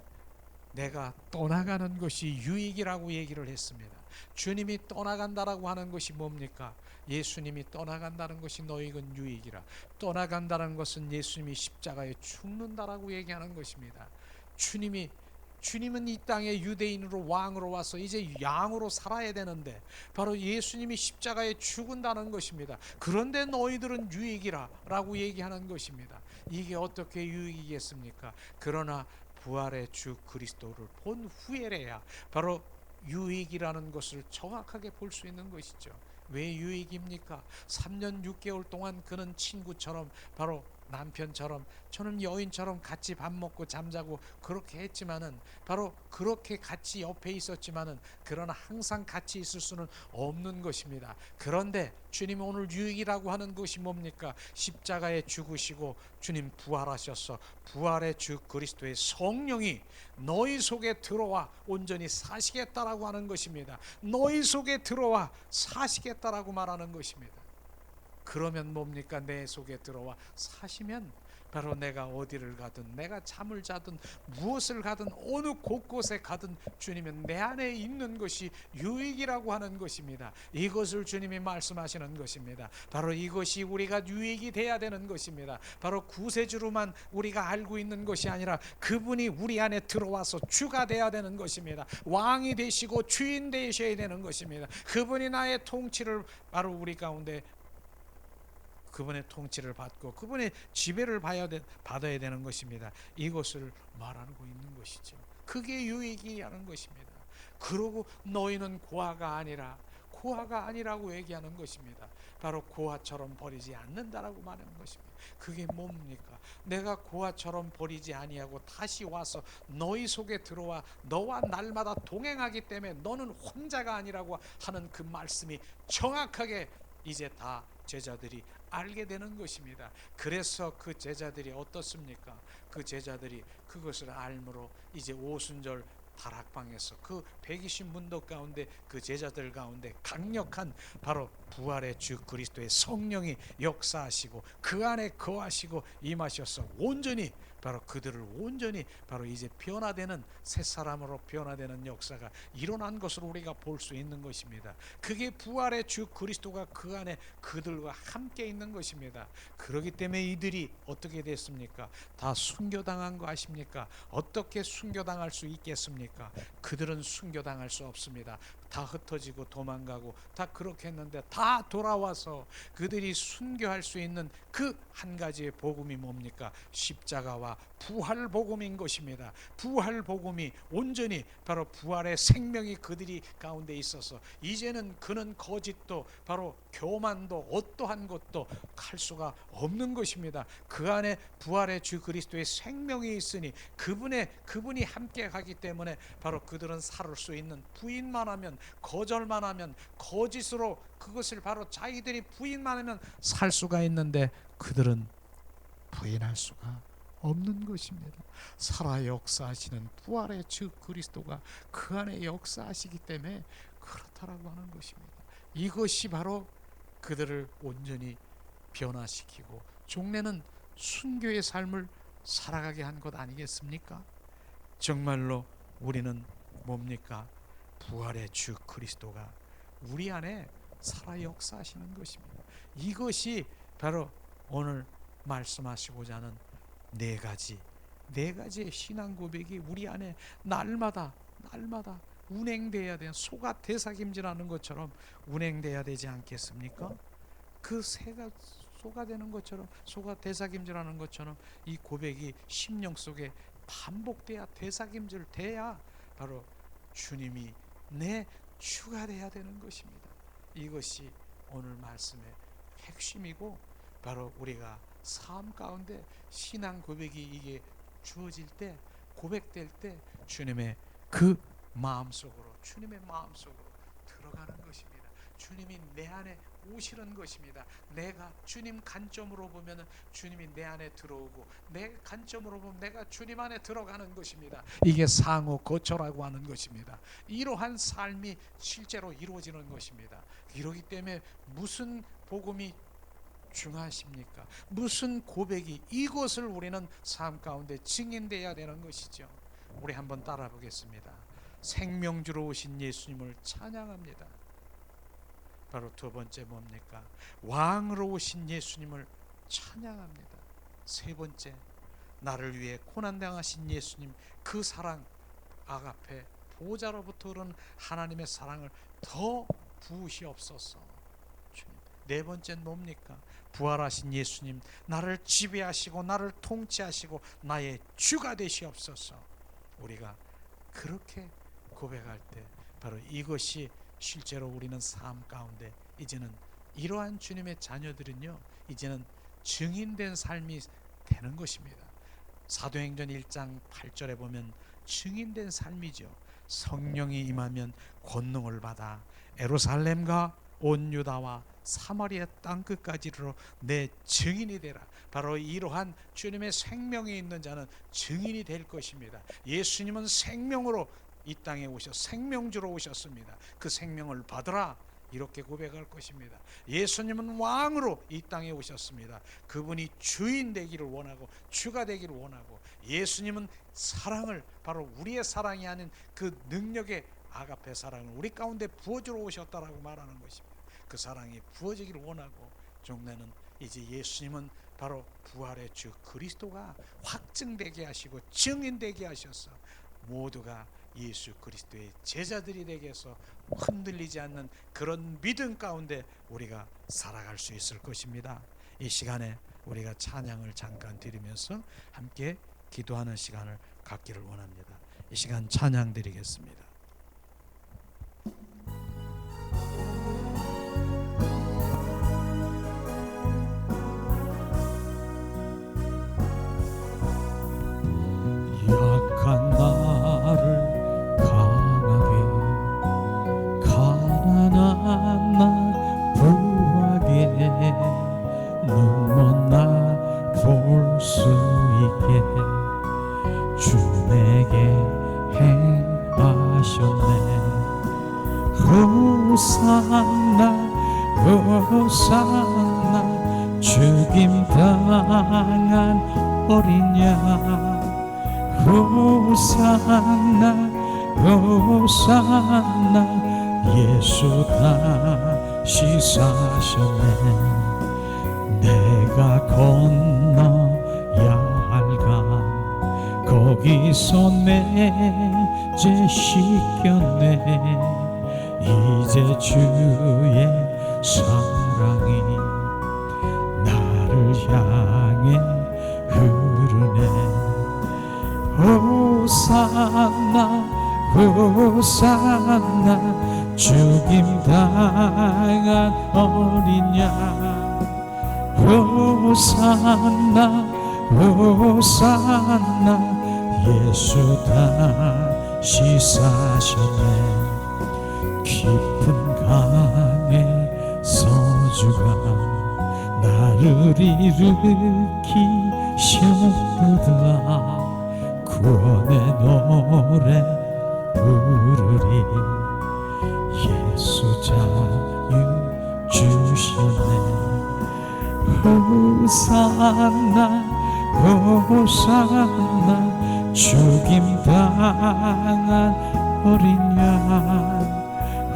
S1: 내가 떠나가는 것이 유익이라고 얘기를 했습니다. 주님이 떠나간다라고 하는 것이 뭡니까? 예수님이 떠나간다는 것이 너희는 유익이라. 떠나간다는 것은 예수님이 십자가에 죽는다라고 얘기하는 것입니다. 주님은 이 땅에 유대인으로 왕으로 와서 이제 양으로 살아야 되는데 바로 예수님이 십자가에 죽은다는 것입니다. 그런데 너희들은 유익이라 라고 얘기하는 것입니다. 이게 어떻게 유익이겠습니까? 그러나 부활의 주 그리스도를 본 후에래야 바로 유익이라는 것을 정확하게 볼 수 있는 것이죠. 왜 유익입니까? 3년 6개월 동안 그는 친구처럼 바로 남편처럼 저는 여인처럼 같이 밥 먹고 잠자고 그렇게 했지만은 바로 그렇게 같이 옆에 있었지만은 그러나 항상 같이 있을 수는 없는 것입니다. 그런데 주님 오늘 유익이라고 하는 것이 뭡니까? 십자가에 죽으시고 주님 부활하셔서 부활의 주 그리스도의 성령이 너희 속에 들어와 온전히 사시겠다라고 하는 것입니다. 너희 속에 들어와 사시겠다라고 말하는 것입니다. 그러면 뭡니까? 내 속에 들어와 사시면 바로 내가 어디를 가든 내가 잠을 자든 무엇을 가든 어느 곳곳에 가든 주님은 내 안에 있는 것이 유익이라고 하는 것입니다. 이것을 주님이 말씀하시는 것입니다. 바로 이것이 우리가 유익이 돼야 되는 것입니다. 바로 구세주로만 우리가 알고 있는 것이 아니라 그분이 우리 안에 들어와서 주가 돼야 되는 것입니다. 왕이 되시고 주인 되셔야 되는 것입니다. 그분이 나의 통치를 바로 우리 가운데 그분의 통치를 받고 그분의 지배를 받아야 되는 것입니다. 이것을 말하고 있는 것이죠. 그게 유익이라는 것입니다. 그러고 너희는 고아가 아니라고 얘기하는 것입니다. 바로 고아처럼 버리지 않는다라고 말하는 것입니다. 그게 뭡니까? 내가 고아처럼 버리지 아니하고 다시 와서 너희 속에 들어와 너와 날마다 동행하기 때문에 너는 혼자가 아니라고 하는 그 말씀이 정확하게 이제 다 제자들이 알게 되는 것입니다. 그래서 그 제자들이 어떻습니까? 그 제자들이 그것을 알므로 이제 오순절 다락방에서 그 120문도 가운데 그 제자들 가운데 강력한 바로 부활의 주 그리스도의 성령이 역사하시고 그 안에 거하시고 임하셔서 온전히 바로 그들을 온전히 바로 이제 변화되는 새 사람으로 변화되는 역사가 일어난 것을 우리가 볼 수 있는 것입니다. 그게 부활의 주 그리스도가 그 안에 그들과 함께 있는 것입니다. 그렇기 때문에 이들이 어떻게 됐습니까? 다 순교당한 거 아십니까? 어떻게 순교당할 수 있겠습니까? 그들은 순교당할 수 없습니다. 다 흩어지고 도망가고 다 그렇게 했는데 다 돌아와서 그들이 순교할 수 있는 그 한 가지의 복음이 뭡니까? 십자가와 부활 복음인 것입니다. 부활 복음이 온전히 바로 부활의 생명이 그들이 가운데 있어서 이제는 그는 거짓도 바로 교만도 어떠한 것도 할 수가 없는 것입니다. 그 안에 부활의 주 그리스도의 생명이 있으니 그분이 함께 가기 때문에 바로 그들은 살 수 있는, 부인만 하면, 거절만 하면, 거짓으로 그것을 바로 자기들이 부인만 하면 살 수가 있는데 그들은 부인할 수가 없는 것입니다. 살아 역사하시는 부활의 주 그리스도가 그 안에 역사하시기 때문에 그렇다라고 하는 것입니다. 이것이 바로 그들을 온전히 변화시키고 종래는 순교의 삶을 살아가게 한 것 아니겠습니까? 정말로 우리는 뭡니까? 부활의 주 그리스도가 우리 안에 살아 역사하시는 것입니다. 이것이 바로 오늘 말씀하시고자 하는 네 가지의 신앙 고백이 우리 안에 날마다 운행되어야 되는, 소가 되삭임질하는 것처럼 운행되어야 되지 않겠습니까? 그 새가 소가 되는 것처럼, 소가 되삭임질하는 것처럼 이 고백이 심령 속에 반복돼야, 되삭임질돼야 바로 주님이 내 주가 되어야 되는 것입니다. 이것이 오늘 말씀의 핵심이고 바로 우리가 삶 가운데 신앙 고백이 이게 주어질 때, 고백될 때 주님의 그 마음속으로, 주님의 마음속으로 들어가는 것입니다. 주님이 내 안에 오시는 것입니다. 내가 주님 관점으로 보면 주님이 내 안에 들어오고 내 관점으로 보면 내가 주님 안에 들어가는 것입니다. 이게 상호 거처라고 하는 것입니다. 이러한 삶이 실제로 이루어지는 것입니다. 이러기 때문에 무슨 복음이 중하십니까? 무슨 고백이, 이것을 우리는 삶 가운데 증인되어야 되는 것이죠. 우리 한번 따라 보겠습니다. 생명주로 오신 예수님을 찬양합니다. 바로 두 번째 뭡니까? 왕으로 오신 예수님을 찬양합니다. 세 번째, 나를 위해 고난당하신 예수님, 그 사랑, 아가페 보좌로부터 오는 하나님의 사랑을 더 부으시옵소서. 네 번째는 뭡니까? 부활하신 예수님, 나를 지배하시고 나를 통치하시고 나의 주가 되시옵소서. 우리가 그렇게 고백할 때 바로 이것이 실제로 우리는 삶 가운데 이제는 이러한 주님의 자녀들은요, 이제는 증인된 삶이 되는 것입니다. 사도행전 1장 8절에 보면 증인된 삶이죠. 성령이 임하면 권능을 받아 예루살렘과 온 유다와 사마리아 땅끝까지 이르러 내 증인이 되라. 바로 이러한 주님의 생명이 있는 자는 증인이 될 것입니다. 예수님은 생명으로 이 땅에 오셔 생명주로 오셨습니다. 그 생명을 받으라, 이렇게 고백할 것입니다. 예수님은 왕으로 이 땅에 오셨습니다. 그분이 주인 되기를 원하고 주가 되기를 원하고, 예수님은 사랑을, 바로 우리의 사랑이 아닌 그 능력의 아가페 사랑을 우리 가운데 부어주러 오셨다라고 말하는 것입니다. 그 사랑이 부어지기를 원하고, 종래는 이제 예수님은 바로 부활의 주 그리스도가 확증되게 하시고 증인되게 하셔서 모두가 예수 그리스도의 제자들이 되게 해서 흔들리지 않는 그런 믿음 가운데 우리가 살아갈 수 있을 것입니다. 이 시간에 우리가 찬양을 잠깐 드리면서 함께 기도하는 시간을 갖기를 원합니다. 이 시간 찬양 드리겠습니다.
S2: 약한 나를 강하게, 가난한 나 부하게, 눈먼 나 볼 수 있게 주 내게 행하셨네. 호산나 호산나 죽임 당한 어린 양 호산나 호산나 예수 다시 사셨네 내가 건너야 할 강 거기서 내 죄 씻겼네 이제 주의 사랑이 나를 향해 흐르네 호산나 호산나 죽임 당한 어린 양 호산나 호산나 예수 다시 사셨네 깊은 강에 서주가 나를 일으키셨도다 구원의 노래 부르리 예수 자유 주셨네 호산나 호산나 죽임 당한 어린 양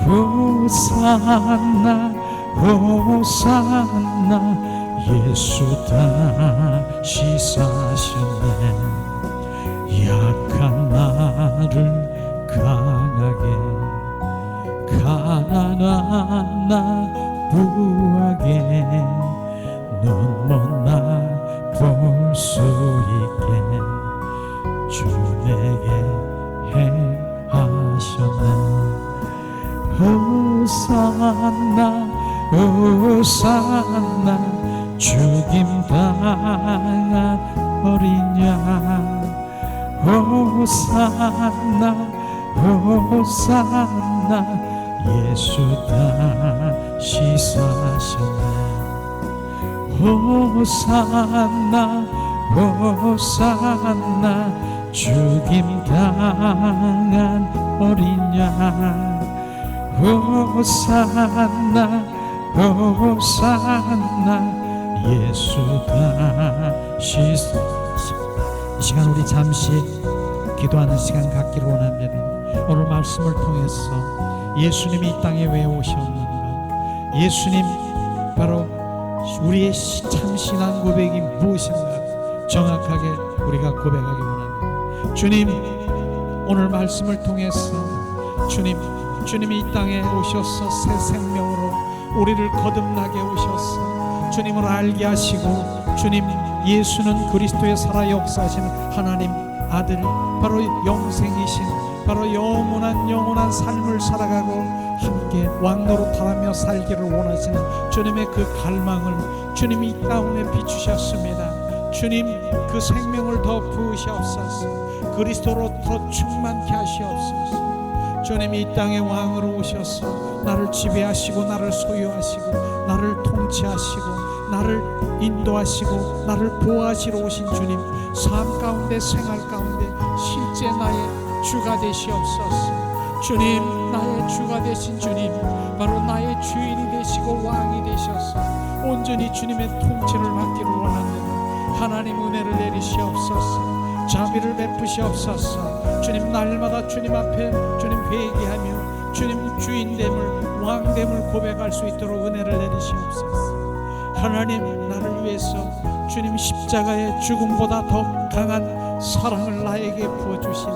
S2: 호산나 호산나 예수 다시 사셨네 약한 나를 강하게 가난한 나 부하게 눈먼 나 볼 수 있게 주 내게 행하셨네 호산나 호산나 죽임 당한 어린 양 호산나 호산나 예수 다시 사셨네 호산나 호산나 죽임 당한 어린 양 호산나 호산나 예수 다시 이 시간 우리 잠시 기도하는 시간 갖기를 원합니다. 오늘 말씀을 통해서 예수님이 이 땅에 왜 오셨는가 예수님 바로 우리의 참 신앙 고백이 무엇인가 정확하게 우리가 고백하기 원합니다. 주님 오늘 말씀을 통해서 주님이 이 땅에 오셔서 새 생명으로 우리를 거듭나게 오셔서 주님을 알게 하시고 주님 예수는 그리스도의 살아 역사하시는 하나님 아들 바로 영생이신 바로 영원한 삶을 살아가고 함께 왕노릇하며 살기를 원하시는 주님의 그 갈망을 주님이 이 가운데 비추셨습니다. 주님 그 생명을 더 부으시옵소서 그리스도로 더 충만케 하시옵소서 주님이 이 땅에 왕으로 오셔서 나를 지배하시고 나를 소유하시고 나를 통치하시고 나를 인도하시고 나를 보호하시러 오신 주님 삶 가운데 생활 가운데 실제 나의 주가 되시옵소서 주님 나의 주가 되신 주님 바로 나의 주인이 되시고 왕이 되셔서 온전히 주님의 통치를 받기를 원합니다. 하나님 은혜를 내리시옵소서 자비를 베푸시옵소서 주님 날마다 주님 앞에 주님 회개하며 주님 주인됨을 왕됨을 고백할 수 있도록 은혜를 내리시옵소서 하나님 나를 위해서 주님 십자가의 죽음보다 더 강한 사랑을 나에게 부어주신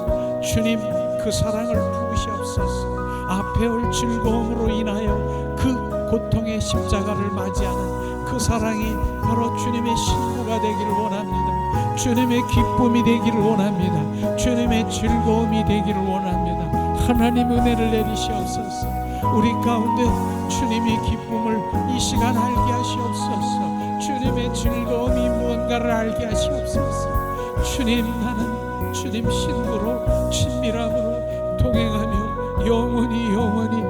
S2: 주님 그 사랑을 부으시옵소서 앞에 올 즐거움으로 인하여 그 고통의 십자가를 맞이하는 그 사랑이 바로 주님의 신부가 되기를 원합니다. 주님의 기쁨이 되기를 원합니다. 주님의 즐거움이 되기를 원합니다. 하나님 은혜를 내리시옵소서 우리 가운데 주님의 기쁨을 이 시간 알게 하시옵소서 주님의 즐거움이 무언가를 알게 하시옵소서 주님 나는 주님 신부로 친밀함으로 동행하며 영원히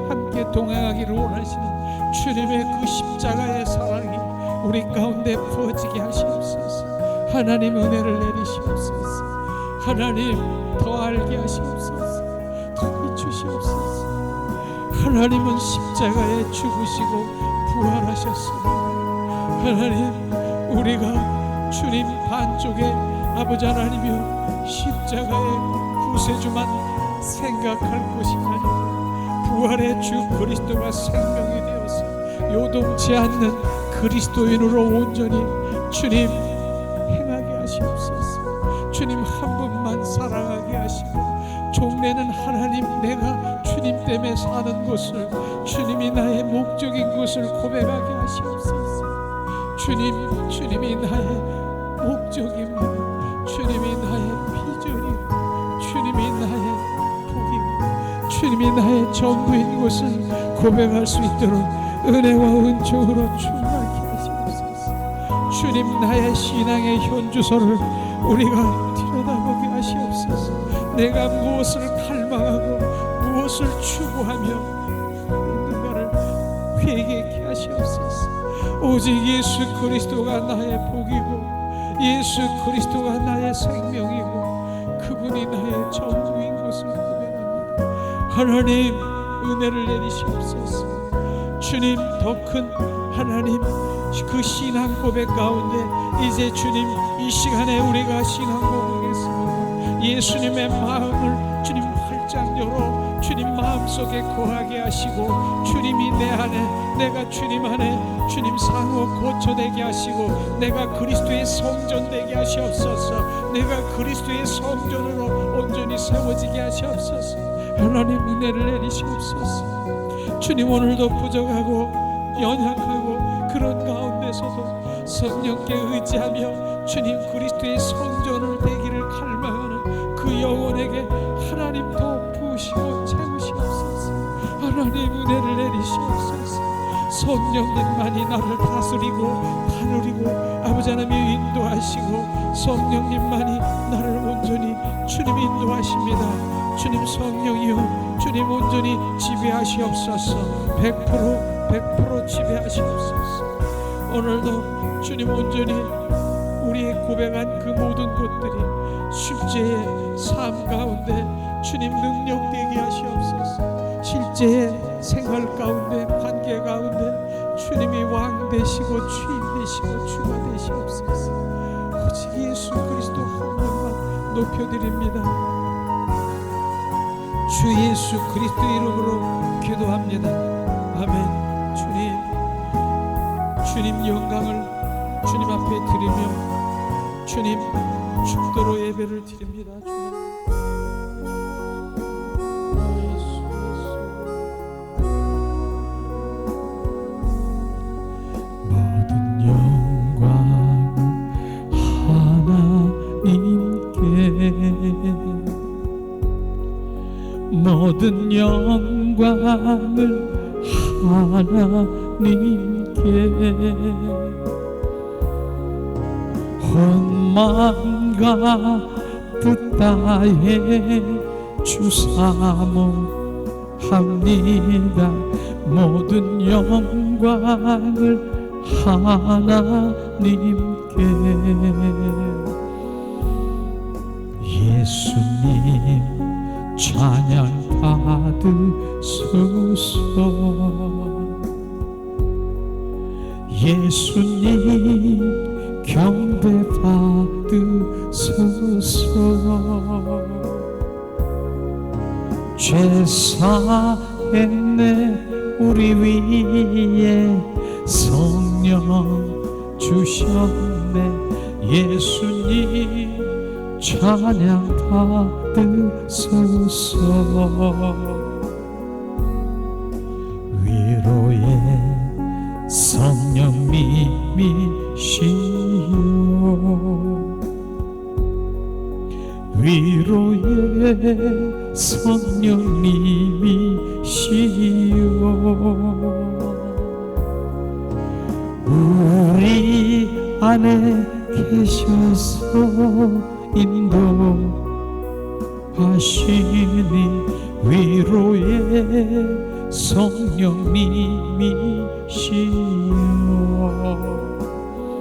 S2: 함께 동행하기를 원하시는 주님의 그 십자가의 사랑이 우리 가운데 부어지게 하시옵소서 하나님 은혜를 내리시옵소서 하나님 더 알게 하시옵소서 더 비추시옵소서 하나님은 십자가에 죽으시고 부활하셨습니다. 하나님, 우리가 주님 반쪽에 아버지 하나님이여 십자가의 구세주만 생각할 것이 아니라 부활의 주 그리스도가 생명이 되어서 요동치 않는 그리스도인으로 온전히 주님 행하게 하시옵소서. 주님 한 분만 사랑하게 하시고 종래는 하나님, 내가 주님 때문에 사는 것을, 주님이 나의 목적인 것을 고백하게 하시옵소서. 주님이 나의 목적입니다. 주님이 나의 비전이고 주님이 나의 복이고 주님이 나의 전부인 것을 고백할 수 있도록 은혜와 은총으로 충만케 하시옵소서. 주님, 나의 신앙의 현주소를 우리가 들여다보게 하시옵소서. 내가 무엇을 갈망하고 무엇을 추구하며 있는가를 회개케 하시옵소서. 오직 예수 그리스도가 나의 복이고 예수 그리스도가 나의 생명이고 그분이 나의 전부인 것을 고백합니다. 하나님, 은혜를 내리시옵소서. 주님, 더 큰 하나님, 그 신앙 고백 가운데 이제 주님 이 시간에 우리가 신앙 고백했습니다. 예수님의 마음을 주님 활짝 열어 주님 마음속에 거하게 하시고 주님이 내 안에, 내가 주님 안에 주님 상호 고쳐되게 하시고 내가 그리스도의 성전 되게 하시옵소서. 내가 그리스도의 성전으로 온전히 세워지게 하시옵소서. 하나님, 은혜를 내리시옵소서. 주님, 오늘도 부족하고 연약하고 그런 가운데서도 성령께 의지하며 주님 그리스도의 성전을 되기를 갈망하는 그 영혼에게 하나님 더 부으시고 채우시옵소서. 하나님, 은혜를 내리시옵소서. 성령님만이 나를 다스리고 다누리고 아버지 하나님이 인도하시고 성령님만이 나를 온전히 주님 인도하십니다. 주님 성령이여, 주님 온전히 지배하시옵소서. 100% 지배하시옵소서. 오늘도 주님 온전히 우리의 고백한 그 모든 것들이 실제의 삶 가운데 주님 능력되게 하시옵소서. 실제의 생활 가운데, 관계 가운데 주님이 왕 되시고 주인 되시고 주가 되시옵소서. 오직 예수 그리스도 한 분만 높여드립니다. 주 예수 그리스도 이름으로 기도합니다. 아멘. 주님 영광을 주님 앞에 드리며 주님 축도로 예배를 드립니다.
S3: 모든 영광을 하나님께, 모든 영광을 하나님께 혼만과 뜻다에 주사모합니다. 모든 영광을 하나님께. 예수님 찬양 받으소서. 예수님 경배 받으소서. 죄 사했네 우리 위에 성령 주셨네. 예수님 찬양 받으소서. 위로의 성령님이시여, 위로의 성령님이시여, 우리 안에 계셔서 인도하시니 위로의 성령님이시여.